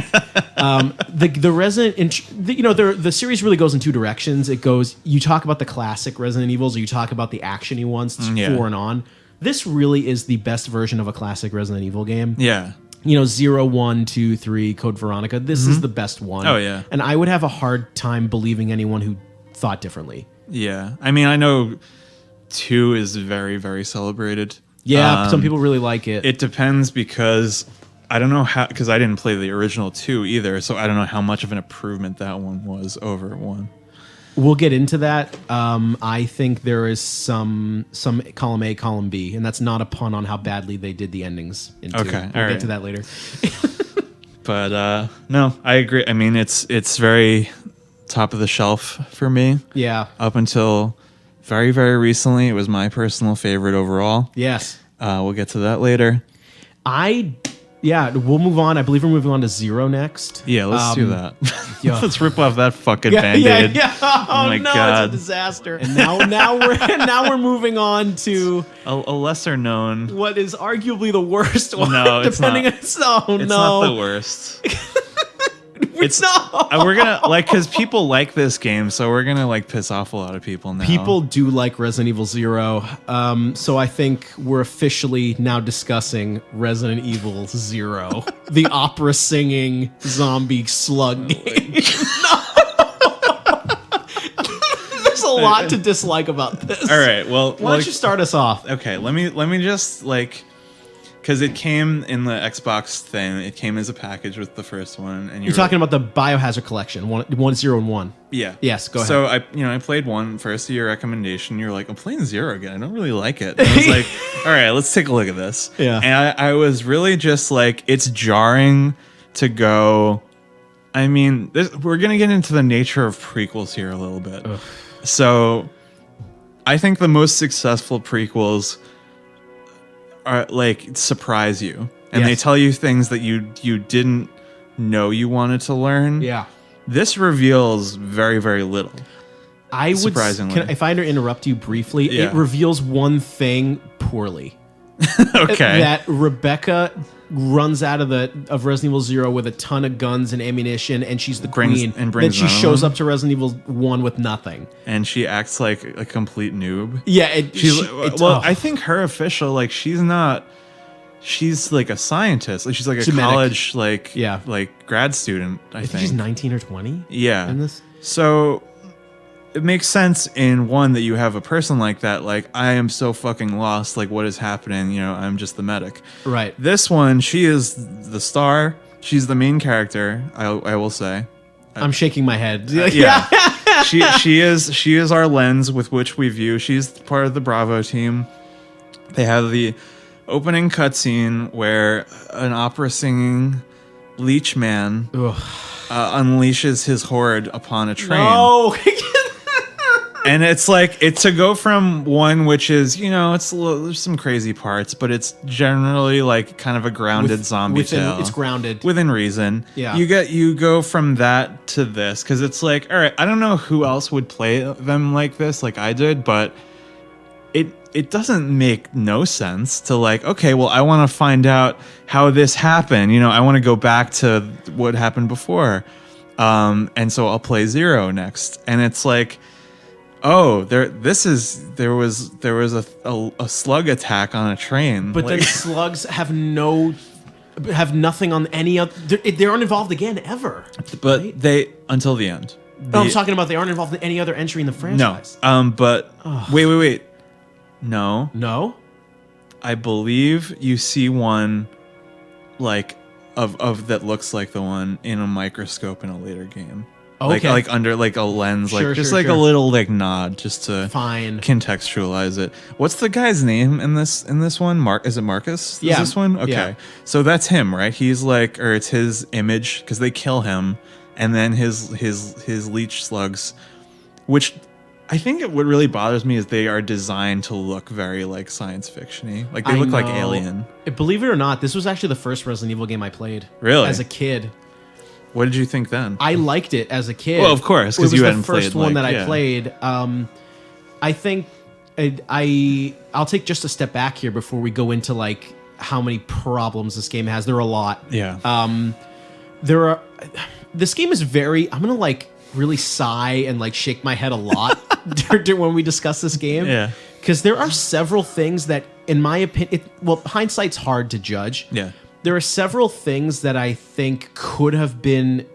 The Resident, the series really goes in two directions. It goes, you talk about the classic Resident Evils, or you talk about the actiony ones, 4 and on. This really is the best version of a classic Resident Evil game. Yeah. 0, 1, 2, 3, Code Veronica. This is the best one. Oh, yeah. And I would have a hard time believing anyone who thought differently. Yeah. I mean, I know 2 is very, very celebrated. Yeah, some people really like it. It depends because I don't know how, because I didn't play the original 2 either, so I don't know how much of an improvement that one was over 1. We'll get into that. I think there is some column A, column B, and that's not a pun on how badly they did the endings in 2. Okay, We'll get to that later. But no, I agree. I mean, it's very top of the shelf for me. Yeah. Up until very, very recently, it was my personal favorite overall. Yes. We'll get to that later. We'll move on. I believe we're moving on to 0 next. Yeah, let's do that. Yeah. Let's rip off that fucking Band-Aid. Yeah. Oh my no, God. it's a disaster. And now we're moving on to A lesser known. what is arguably the worst one. No, it's depending not. on it's not the worst. We're gonna because people like this game, so we're gonna piss off a lot of people now. People do like Resident Evil 0, so I think we're officially now discussing Resident Evil 0, the opera singing zombie slug game. There's a lot to dislike about this. All right, well, why don't you start us off? Okay, let me just because it came in the Xbox thing. It came as a package with the first one, and you're talking about the Biohazard collection, 1, 0, and 1. Yeah. Yes. Go ahead. So I played 1 first to your recommendation. You're like, I'm playing 0 again. I don't really like it. And I was like, all right, let's take a look at this. Yeah. And I was really just like, it's jarring to go. I mean, we're gonna get into the nature of prequels here a little bit. Ugh. So, I think the most successful prequels are surprise you, and they tell you things that you didn't know you wanted to learn. Yeah. This reveals very, very little. Surprisingly. If I interrupt you briefly, Yeah. it reveals one thing poorly. Okay. That Rebecca runs out of Resident Evil 0 with a ton of guns and ammunition, and she's the queen. And then she shows up to Resident Evil 1 with nothing. And she acts like a complete noob. Yeah. I think her official, she's not... She's like a scientist. She's like a college, grad student, I think. She's 19 or 20? Yeah. In this? So it makes sense in 1 that you have a person like that. I am so fucking lost. What is happening? I'm just the medic. Right. This one, she is the star. She's the main character, I will say. I'm shaking my head. Yeah. she is our lens with which we view. She's part of the Bravo team. They have the opening cutscene where an opera singing leech man unleashes his horde upon a train. No. And it's to go from 1, which is, there's some crazy parts, but it's generally kind of a grounded zombie tale. It's grounded. Within reason. Yeah. You go from that to this, because it's all right, I don't know who else would play them like this, like I did, but it doesn't make no sense to okay, well, I want to find out how this happened. I want to go back to what happened before. And so I'll play 0 next. And it's oh, there was a slug attack on a train. But then slugs have nothing on any other. They aren't involved again ever. But right? they until the end. I'm talking about they aren't involved in any other entry in the franchise. No. But wait. No. I believe you see one of that looks like the one in a microscope in a later game. Okay. Under a lens, sure, a little nod just to fine contextualize it. What's the guy's name in this one? Is it Marcus? Yeah. Is this one? Okay. Yeah. So that's him, right? He's or it's his image, because they kill him, and then his leech slugs, which I think what really bothers me is they are designed to look very science fiction-y. They look like Alien. Believe it or not, this was actually the first Resident Evil game I played. Really? As a kid. What did you think then? I liked it as a kid. Well, of course, because you hadn't played. It was the first one that I played. I think I'll take just a step back here before we go into like how many problems this game has. There are a lot. Yeah. This game is very. I'm gonna like really sigh and like shake my head a lot when we discuss this game. Yeah. Because there are several things that, in my opinion, hindsight's hard to judge. Yeah. There are several things that I think could have been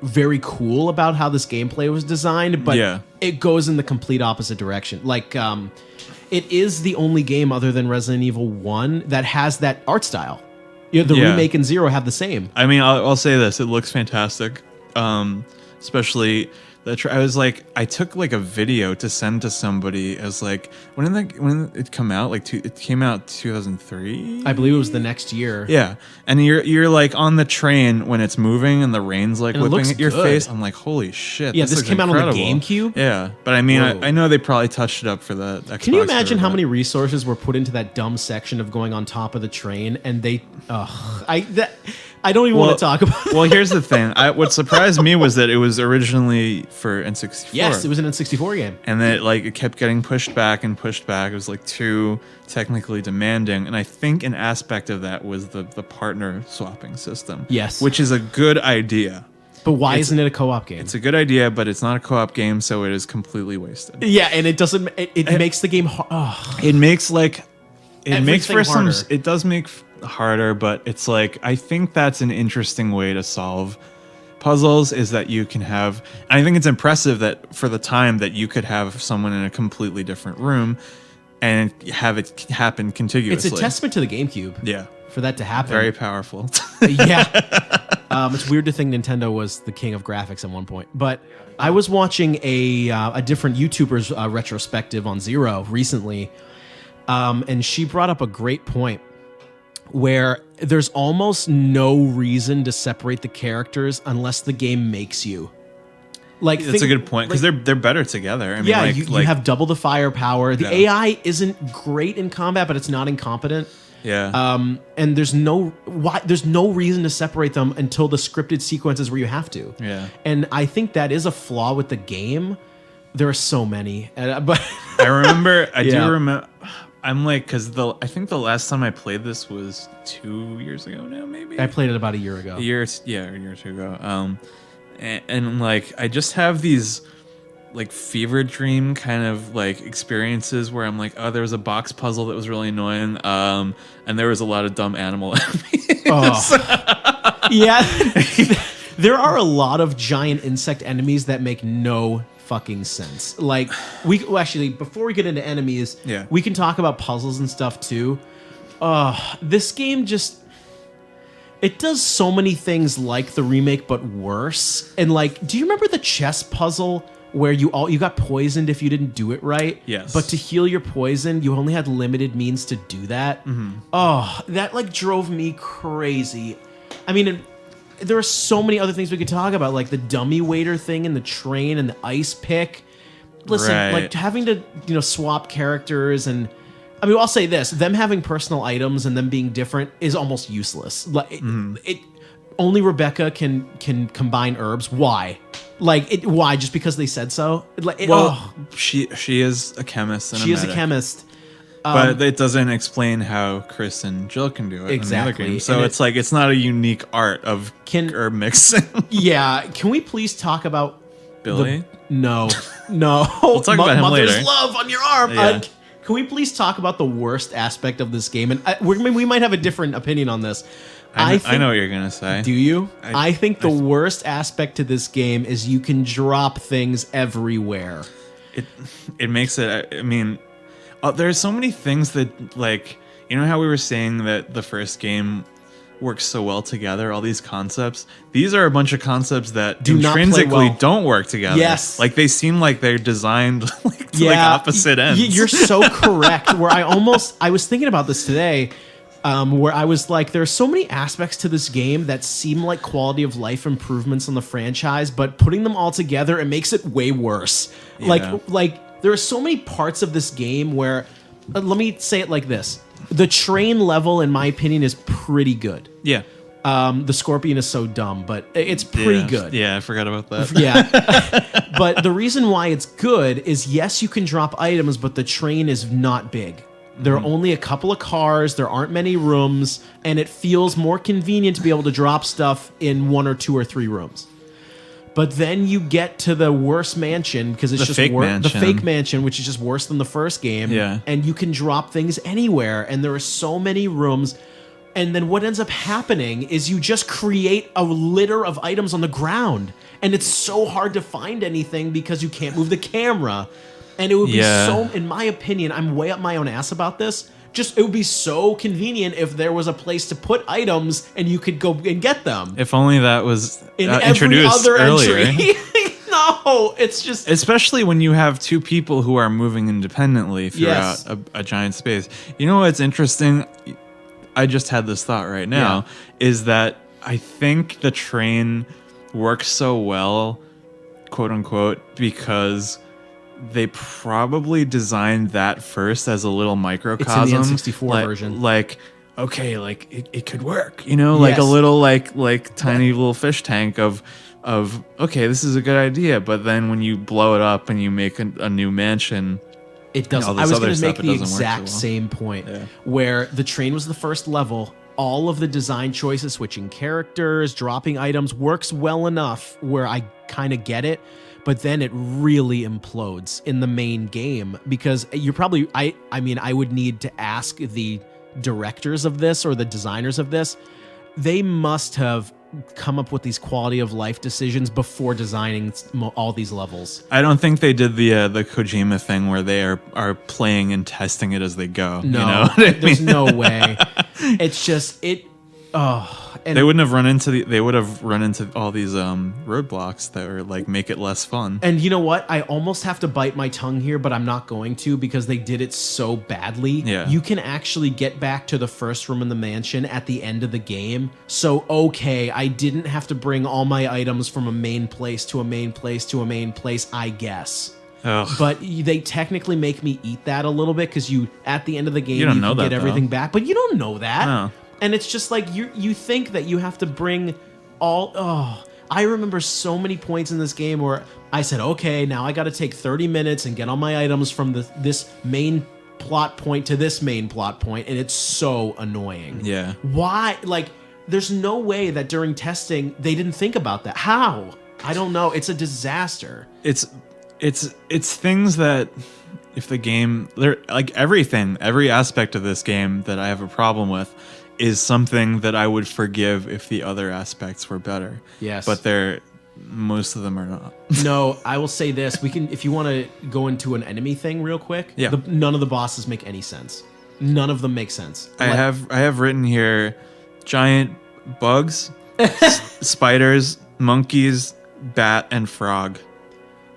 very cool about how this gameplay was designed, but it goes in the complete opposite direction. Like, it is the only game other than Resident Evil 1 that has that art style. The Remake and Zero have the same. I mean, I'll say this. It looks fantastic. Especially... I was like, I took like a video to send to somebody as like, when did it come out? Like, it came out 2003? I believe it was the next year. Yeah. And you're like on the train when it's moving and the rain's like whipping at your face. I'm like, holy shit. Yeah, this came out on the GameCube? Yeah. But I mean, I know they probably touched it up for the Xbox. Can you imagine how many resources were put into that dumb section of going on top of the train? And they, I don't even want to talk about it. Well, here's the thing. What surprised me was that it was originally for N64. Yes, it was an N64 game. And then it kept getting pushed back and pushed back. It was like too technically demanding. And I think an aspect of that was the partner swapping system. Yes. Which is a good idea. But why isn't it a co-op game? It's a good idea, but it's not a co-op game, so it is completely wasted. Yeah, and it doesn't. It makes the game. It makes like. It makes for harder. It does make harder, but it's like, I think that's an interesting way to solve puzzles, is that you can have, I think it's impressive that for the time that you could have someone in a completely different room and have it happen contiguously. It's a testament to the GameCube. Yeah. For that to happen. Very powerful. Yeah. It's weird to think Nintendo was the king of graphics at one point. But I was watching a different YouTuber's retrospective on Zero recently, and she brought up a great point where there's almost no reason to separate the characters unless the game makes you. Like, that's a good point, because they're better together. I mean, you have double the firepower. The AI isn't great in combat, but it's not incompetent. Yeah. And there's no reason to separate them until the scripted sequences where you have to. Yeah. And I think that is a flaw with the game. There are so many, but I do remember. I'm like, because I think the last time I played this was 2 years ago now, maybe. I played it about a year ago. A year or two ago. And like, I just have these like fever dream kind of like experiences where I'm like, oh, there was a box puzzle that was really annoying, and there was a lot of dumb animal enemies. Yeah. There are a lot of giant insect enemies that make no fucking sense. Like, actually, before we get into enemies, we can talk about puzzles and stuff too. This game just, it does so many things like the remake but worse. And like, do you remember the chess puzzle where you got poisoned if you didn't do it right? Yes. But to heal your poison, you only had limited means to do that. Mm-hmm. That like drove me crazy. I mean, there are so many other things we could talk about, like the dummy waiter thing in the train and the ice pick. Listen, like having to swap characters, and I mean, I'll say this: them having personal items and them being different is almost useless. Like only Rebecca can combine herbs. Why? Like why? Just because they said so? She is a chemist. And she is a chemist. But it doesn't explain how Chris and Jill can do it in the other game. So it's like, it's not a unique art of herb mixing. Yeah. Can we please talk about Billy? No. We'll talk about him Mother's later. love on your arm. Yeah. Can we please talk about the worst aspect of this game? And we might have a different opinion on this. I know what you're going to say. Do you? I think the worst aspect to this game is you can drop things everywhere. It makes it, I mean... there's so many things that, like, you know how we were saying that the first game works so well together, all these concepts? These are a bunch of concepts that intrinsically don't work together. Yes. Like, they seem like they're designed to opposite ends. You're so correct. Where I was thinking about this today, where I was like, there are so many aspects to this game that seem like quality of life improvements on the franchise, but putting them all together, it makes it way worse. Yeah. Like, there are so many parts of this game where, let me say it like this. The train level, in my opinion, is pretty good. Yeah. The Scorpion is so dumb, but it's pretty good. Yeah, I forgot about that. Yeah. But the reason why it's good is, yes, you can drop items, but the train is not big. There are only a couple of cars, there aren't many rooms, and it feels more convenient to be able to drop stuff in 1 or 2 or 3 rooms. But then you get to the worst mansion, because it's The just fake the mansion. fake mansion, which is just worse than the first game. Yeah. And you can drop things anywhere, and there are so many rooms. And then what ends up happening is you just create a litter of items on the ground, and it's so hard to find anything because you can't move the camera. And it would be so, in my opinion, I'm way up my own ass about this. Just, it would be so convenient if there was a place to put items and you could go and get them. If only that was In introduced every other earlier. entry. No, it's just... Especially when you have 2 people who are moving independently throughout a giant space. You know what's interesting? I just had this thought right now, is that I think the train works so well, quote unquote, because they probably designed that first as a little microcosm. It's in the N64 version. Like, okay, like it could work, you know, like a little like tiny little fish tank of okay, this is a good idea, but then when you blow it up and you make a new mansion, it doesn't. I was going to make the exact same point where the train was the first level. All of the design choices, switching characters, dropping items, works well enough where I kind of get it. But then it really implodes in the main game, because you're probably, I mean, I would need to ask the directors of this or the designers of this. They must have come up with these quality of life decisions before designing all these levels. I don't think they did the Kojima thing where they are playing and testing it as they go. No, you know what I mean? There's no way. It's just and they wouldn't have run into they would have run into all these roadblocks that are like make it less fun. And you know what? I almost have to bite my tongue here, but I'm not going to, because they did it so badly. Yeah. You can actually get back to the first room in the mansion at the end of the game. So, okay, I didn't have to bring all my items from a main place to a main place to a main place, I guess. Ugh. But they technically make me eat that a little bit, because you, at the end of the game, you can get everything back. But you don't know that. No. And it's just like you think that you have to bring all... Oh, I remember so many points in this game where I said, okay, now I got to take 30 minutes and get all my items from this main plot point to this main plot point, and it's so annoying. Yeah. Why? Like, there's no way that during testing they didn't think about that. How? I don't know. It's a disaster. It's things that if the game, like every aspect of this game that I have a problem with is something that I would forgive if the other aspects were better. Yes. But most of them are not. No, I will say this. We can, if you want to go into an enemy thing real quick. Yeah. None of the bosses make any sense. None of them make sense. I have written here giant bugs, spiders, monkeys, bat, and frog.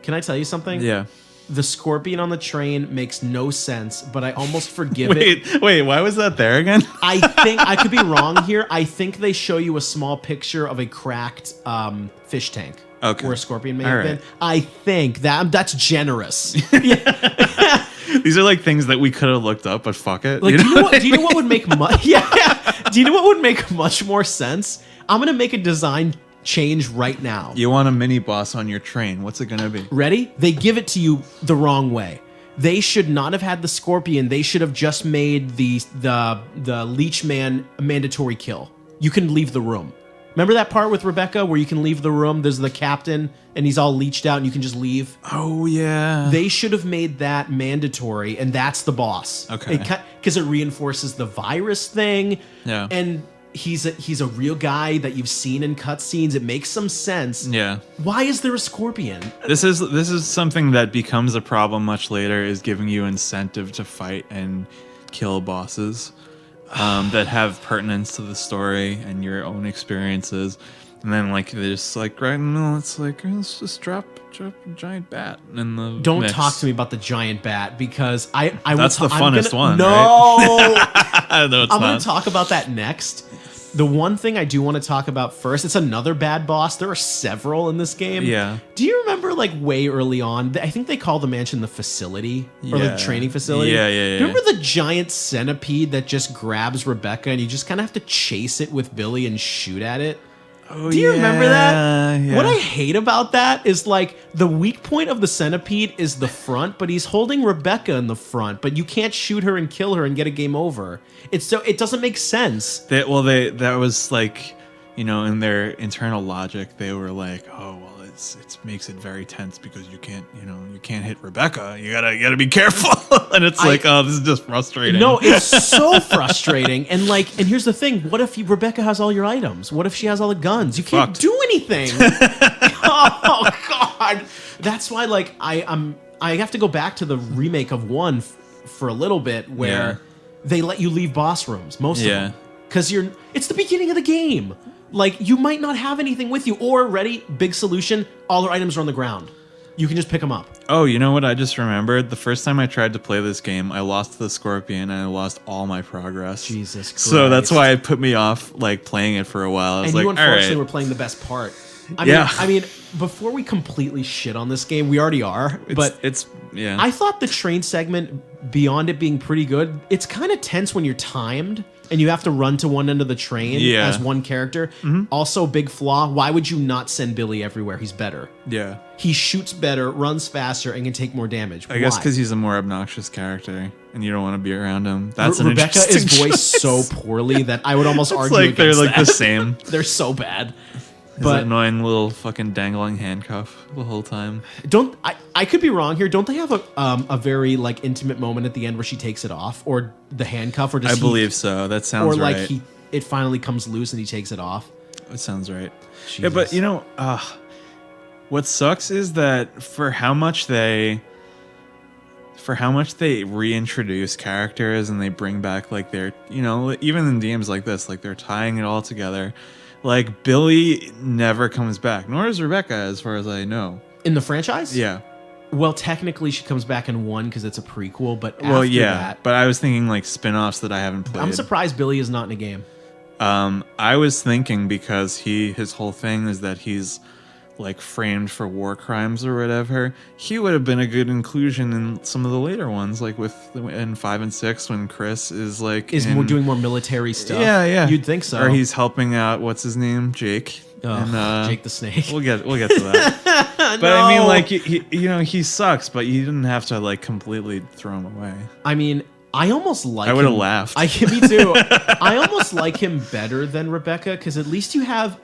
Can I tell you something? Yeah. The scorpion on the train makes no sense, but I almost forgive it. Wait, why was that there again? I think, I could be wrong here. I think they show you a small picture of a cracked fish tank. Okay. Where a scorpion may All have right. been. I think that's generous. These are like things that we could have looked up, but fuck it. Like, do you know what would make much? Yeah. Do you know what would make much more sense? I'm gonna make a design change right now. You want a mini boss on your train. What's it going to be? Ready? They give it to you the wrong way. They should not have had the scorpion. They should have just made the leech man a mandatory kill. You can leave the room. Remember that part with Rebecca where you can leave the room? There's the captain and he's all leeched out and you can just leave. Oh, yeah. They should have made that mandatory, and that's the boss. Okay. Because it reinforces the virus thing. Yeah. And he's a real guy that you've seen in cutscenes. It makes some sense. Yeah. Why is there a scorpion? This is something that becomes a problem much later, is giving you incentive to fight and kill bosses that have pertinence to the story and your own experiences. And then like they're just like, right, no, it's like, let's just drop a giant bat in the Don't mix. talk to me about the giant bat, because I That's the funnest one, No. right? No, it's I'm not. going to talk about that next. The one thing I do want to talk about first, it's another bad boss. There are several in this game. Yeah. Do you remember, like, way early on, I think they call the mansion the facility, or the training facility? Yeah. Do you remember the giant centipede that just grabs Rebecca and you just kind of have to chase it with Billy and shoot at it? Oh, Do you remember that? Yeah. What I hate about that is, like, the weak point of the centipede is the front, but he's holding Rebecca in the front, but you can't shoot her and kill her and get a game over. It doesn't make sense. That was like, you know, in their internal logic, they were like, oh well, it makes it very tense because you can't hit Rebecca. You gotta be careful. And it's like, oh, this is just frustrating. No, it's so frustrating. And here's the thing: what if Rebecca has all your items? What if she has all the guns? You can't do anything. Oh God, that's why I have to go back to the remake of 1 for a little bit where they let you leave boss rooms, most of them, because it's the beginning of the game. Like, you might not have anything with you, or big solution, all our items are on the ground. You can just pick them up. Oh, you know what I just remembered? The first time I tried to play this game, I lost the scorpion and I lost all my progress. Jesus Christ. So that's why it put me off, like, playing it for a while. I was and you like, unfortunately all right. were playing the best part. Yeah. I mean, before we completely shit on this game, we already are, but it's I thought the train segment, beyond it being pretty good, it's kind of tense when you're timed and you have to run to one end of the train as one character. Mm-hmm. Also, big flaw, why would you not send Billy everywhere? He's better. Yeah. He shoots better, runs faster, and can take more damage. I guess because he's a more obnoxious character and you don't want to be around him. That's Rebecca is voiced so poorly that I would almost argue like against they're like that. The same. They're so bad. That annoying little fucking dangling handcuff the whole time. I could be wrong here. Don't they have a very like intimate moment at the end where she takes it off, or the handcuff, or does I believe so. That sounds right. Or like it finally comes loose and he takes it off. That sounds right. Jesus. Yeah, but you know, what sucks is that for how much they reintroduce characters and they bring back like their, you know, even in games like this, like they're tying it all together. Like, Billy never comes back, nor is Rebecca, as far as I know. In the franchise? Yeah. Well, technically, she comes back in 1 because it's a prequel, but after that... But I was thinking, like, spin-offs that I haven't played. I'm surprised Billy is not in a game. I was thinking because his whole thing is that he's, like, framed for war crimes or whatever. He would have been a good inclusion in some of the later ones, like in 5 and 6 when Chris is like doing more military stuff. Yeah. You'd think so. Or he's helping out. What's his name? Jake. Jake the Snake. We'll get to that. But No. I mean, like, he sucks, but you didn't have to like completely throw him away. I mean, I almost like. I would have laughed. Me too. I almost like him better than Rebecca because at least you have.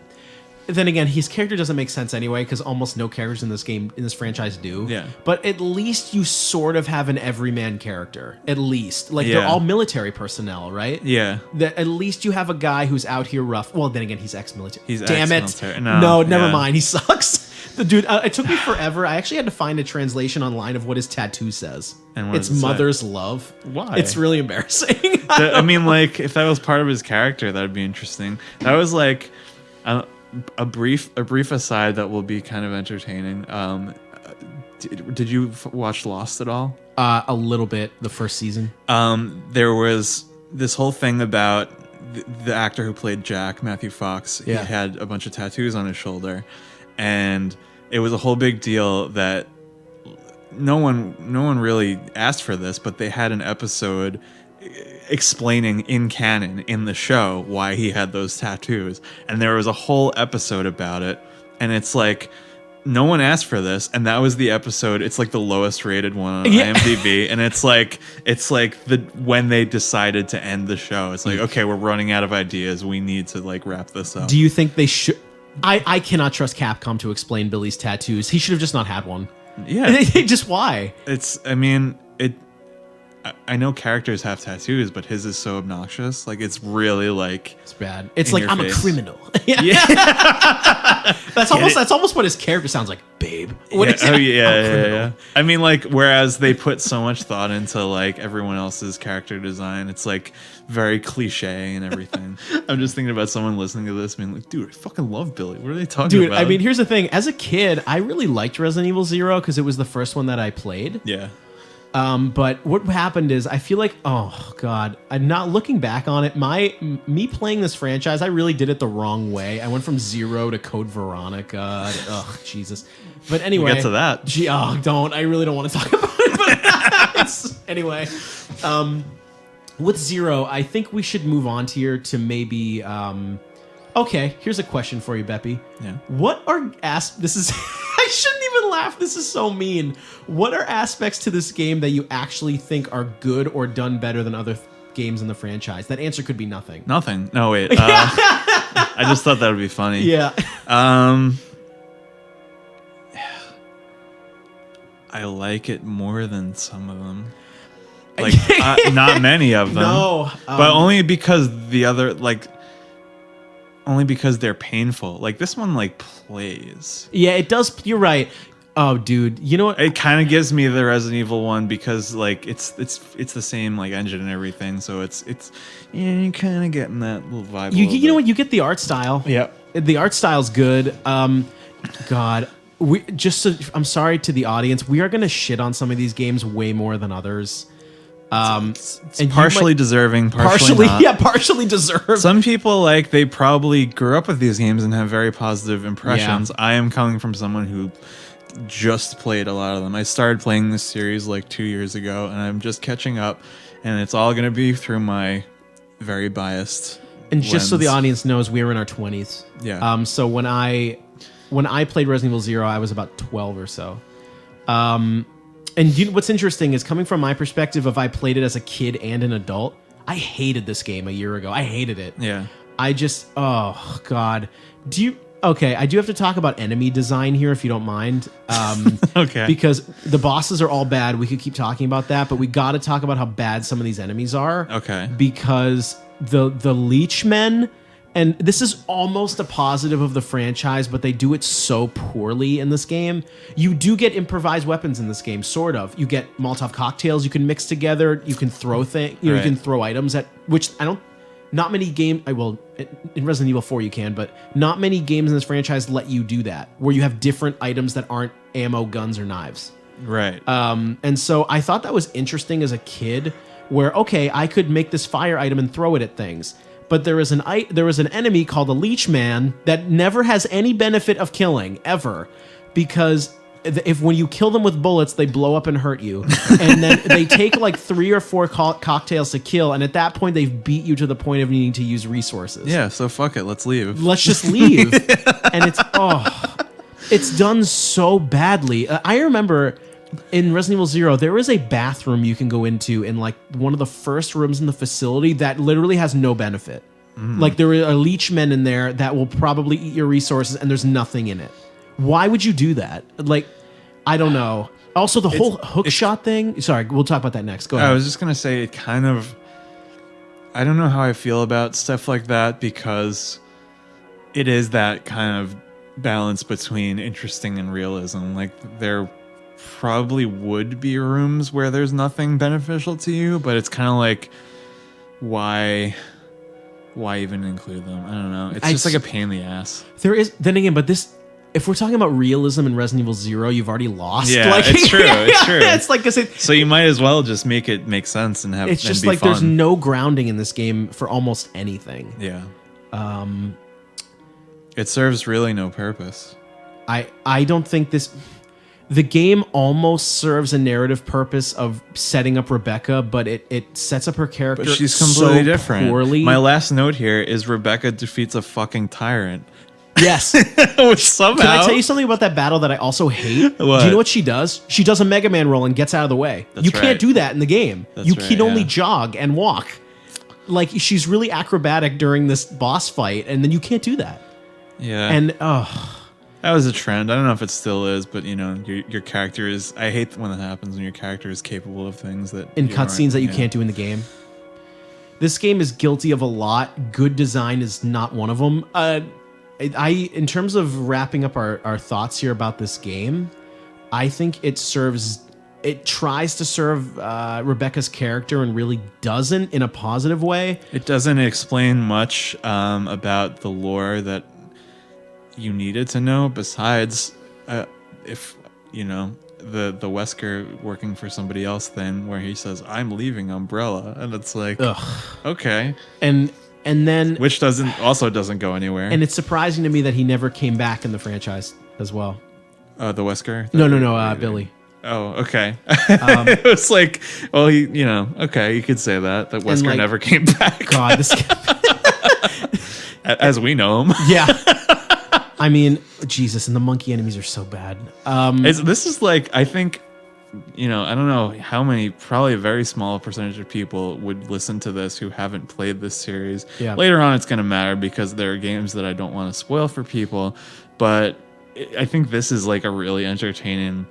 Then again, his character doesn't make sense anyway because almost no characters in this franchise do. Yeah. But at least you sort of have an everyman character. At least, like they're all military personnel, right? Yeah. At least you have a guy who's out here rough. Well, then again, he's ex-military. Damn ex-military. it! No, never mind. He sucks. The dude. It took me forever. I actually had to find a translation online of what his tattoo says. And what it's does it say? Mother's love. Why? It's really embarrassing. I mean, like, if that was part of his character, that'd be interesting. That was like. A brief aside that will be kind of entertaining. Did you watch Lost at all? A little bit, the first season. There was this whole thing about the actor who played Jack, Matthew Fox. He had a bunch of tattoos on his shoulder, and it was a whole big deal that no one really asked for this, but they had an episode explaining in canon in the show why he had those tattoos, and there was a whole episode about it, and it's like no one asked for this, and that was the episode. It's like the lowest rated one on IMDb, and it's like when they decided to end the show, it's like, okay, we're running out of ideas, we need to like wrap this up. Do you think they should? I cannot trust Capcom to explain Billy's tattoos. He should have just not had one. Yeah. Just why? I know characters have tattoos, but his is so obnoxious. Like, it's really like... It's bad. It's like, I'm face. a criminal. Yeah. That's almost what his character sounds like, babe. Yeah. I mean, like, whereas they put so much thought into, like, everyone else's character design, it's, like, very cliche and everything. I'm just thinking about someone listening to this being like, dude, I fucking love Billy. What are they talking about? Dude, I mean, here's the thing. As a kid, I really liked Resident Evil 0 because it was the first one that I played. Yeah. But what happened is I feel like, oh God, I'm not looking back on it. Me playing this franchise, I really did it the wrong way. I went from 0 to Code Veronica. Oh, Jesus. But anyway. We'll get to that. Don't. I really don't want to talk about it. But anyway. With 0, I think we should move on here to maybe... okay, here's a question for you, Beppe. Yeah. What are... This is... I shouldn't even laugh. This is so mean. What are aspects to this game that you actually think are good or done better than other games in the franchise? That answer could be nothing. Nothing. No, wait. I just thought that would be funny. Yeah. I like it more than some of them. Like, not many of them. No. But only because only because they're painful. Like, this one, like, plays. Yeah, it does. You're right. Oh, dude. You know what? It kind of gives me the Resident Evil one because, like, it's the same, like, engine and everything. So it's you're kind of getting that little vibe. You know what? You get the art style. Yeah. The art style's good. God. I'm sorry to the audience. We are going to shit on some of these games way more than others. It's partially deserving, partially not. Yeah, partially deserved. Some people, like, they probably grew up with these games and have very positive impressions. Yeah. I am coming from someone who just played a lot of them. I started playing this series like 2 years ago, and I'm just catching up, and it's all going to be through my very biased And just so lens. the audience knows, we were in our 20s. Yeah. So when I played Resident Evil 0, I was about 12 or so. And what's interesting is, coming from my perspective, if I played it as a kid and an adult, I hated this game a year ago. I hated it. Yeah. Oh God. Okay, I do have to talk about enemy design here, if you don't mind. Okay. Because the bosses are all bad. We could keep talking about that, but we got to talk about how bad some of these enemies are. Okay. Because the leech men, and this is almost a positive of the franchise, but they do it so poorly in this game. You do get improvised weapons in this game, sort of. You get Molotov cocktails you can mix together. You can throw things. You Right. can throw items at which I don't. Not many games. In Resident Evil 4 you can, but not many games in this franchise let you do that, where you have different items that aren't ammo, guns, or knives. Right. And so I thought that was interesting as a kid, where, okay, I could make this fire item and throw it at things. But there is an enemy called a Leech Man that never has any benefit of killing, ever. Because when you kill them with bullets, they blow up and hurt you. And then they take like 3 or 4 cocktails to kill, and at that point, they've beat you to the point of needing to use resources. Yeah, so fuck it. Let's leave. Let's just leave. And it's done so badly. I remember... in Resident Evil 0, there is a bathroom you can go into in like one of the first rooms in the facility that literally has no benefit. Like, there are leech men in there that will probably eat your resources, and there's nothing in it. Why would you do that? Like, I don't know. Also, the whole hook shot thing. Sorry, we'll talk about that next. Go ahead. I was just going to say, I don't know how I feel about stuff like that, because it is that kind of balance between interesting and realism. Like, there probably would be rooms where there's nothing beneficial to you, but it's kind of like, why even include them? I don't know. It's just like a pain in the ass. There is, then again, but this, if we're talking about realism in Resident Evil 0, you've already lost. Yeah, like, it's true. It's true. It's like, so you might as well just make it make sense and have. It's just be like fun. There's no grounding in this game for almost anything. Yeah. It serves really no purpose. I don't think this. The game almost serves a narrative purpose of setting up Rebecca, but it sets up her character But she's completely so different. poorly. My last note here is Rebecca defeats a fucking tyrant. Yes. Which somehow... Can I tell you something about that battle that I also hate? What? Do you know what she does? She does a Mega Man roll and gets out of the way. You can't right. do that in the game. That's You right, can only yeah. jog and walk. Like, she's really acrobatic during this boss fight, and then you can't do that. Yeah. And, that was a trend. I don't know if it still is, but, you know, your character is... I hate when that happens when your character is capable of things that... in cutscenes that you can't do in the game. This game is guilty of a lot. Good design is not one of them. In terms of wrapping up our thoughts here about this game, I think it tries to serve Rebecca's character and really doesn't in a positive way. It doesn't explain much about the lore that you needed to know, besides if, you know, the Wesker working for somebody else thing where he says, "I'm leaving Umbrella," and it's like, okay, and then which doesn't go anywhere. And it's surprising to me that he never came back in the franchise as well. The Wesker? No, Billy. Oh, okay. It was like, well, okay, you could say that Wesker never came back. God, this as we know him. Yeah. I mean, Jesus, and the monkey enemies are so bad. This is like, I think, I don't know how many, probably a very small percentage of people would listen to this who haven't played this series. Yeah. Later on, it's going to matter because there are games that I don't want to spoil for people, but I think this is like a really entertaining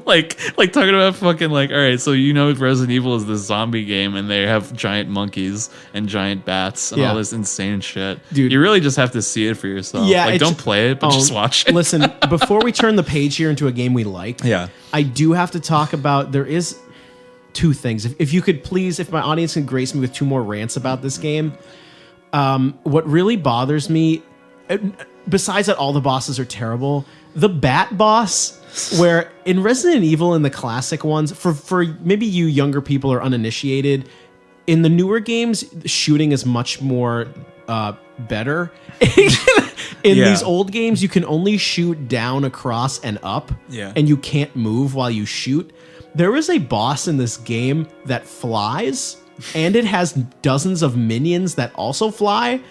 like talking about fucking like, all right, so Resident Evil is this zombie game and they have giant monkeys and giant bats and all this insane shit. Dude, you really just have to see it for yourself. Yeah, like, don't play it, but just watch it. Listen, before we turn the page here into a game we liked, I do have to talk about, there is two things. If you could please, if my audience can grace me with two more rants about this game. What really bothers me, besides that all the bosses are terrible, the bat boss, where in Resident Evil, in the classic ones, for maybe you younger people are uninitiated, in the newer games, shooting is much more better. In these old games, you can only shoot down, across, and up, and you can't move while you shoot. There is a boss in this game that flies, and it has dozens of minions that also fly.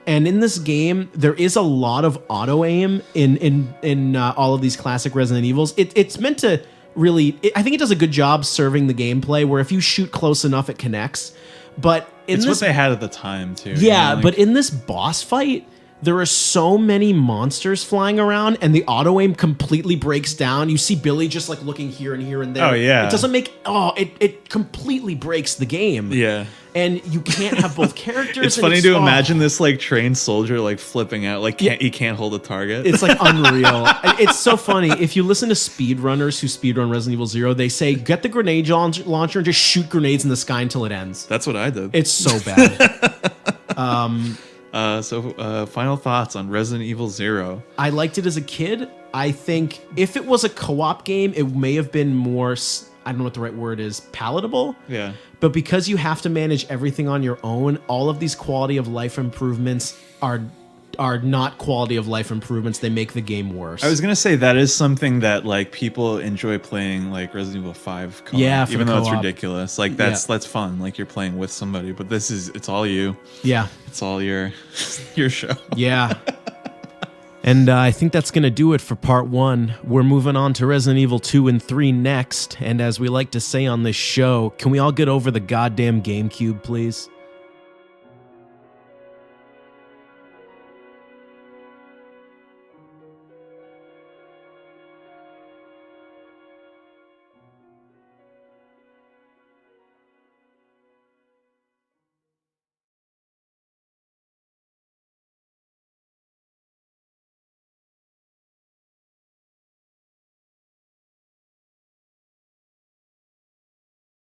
And in this game, there is a lot of auto aim in all of these classic Resident Evils. It's meant to really, I think it does a good job serving the gameplay, where if you shoot close enough, it connects. But it's what they had at the time too. Yeah, but in this boss fight, there are so many monsters flying around, and the auto aim completely breaks down. You see Billy just like looking here and here and there. Oh yeah, it doesn't make. It completely breaks the game. Yeah. And you can't have both characters. It's funny to imagine this like trained soldier like flipping out, like he can't hold a target. It's like unreal. It's so funny. If you listen to speedrunners who speedrun Resident Evil 0, they say get the grenade launcher and just shoot grenades in the sky until it ends. That's what I did. It's so bad. Final thoughts on Resident Evil 0. I liked it as a kid. I think if it was a co-op game, it may have been more, I don't know what the right word is, palatable. Yeah. But because you have to manage everything on your own, all of these quality of life improvements are not quality of life improvements. They make the game worse. I was gonna say that is something that like people enjoy playing, like Resident Evil 5 co-op, even though it's ridiculous. Like that's fun. Like you're playing with somebody, but it's all you. Yeah. It's all your show. Yeah. And I think that's going to do it for part 1. We're moving on to Resident Evil 2 and 3 next. And as we like to say on this show, can we all get over the goddamn GameCube, please?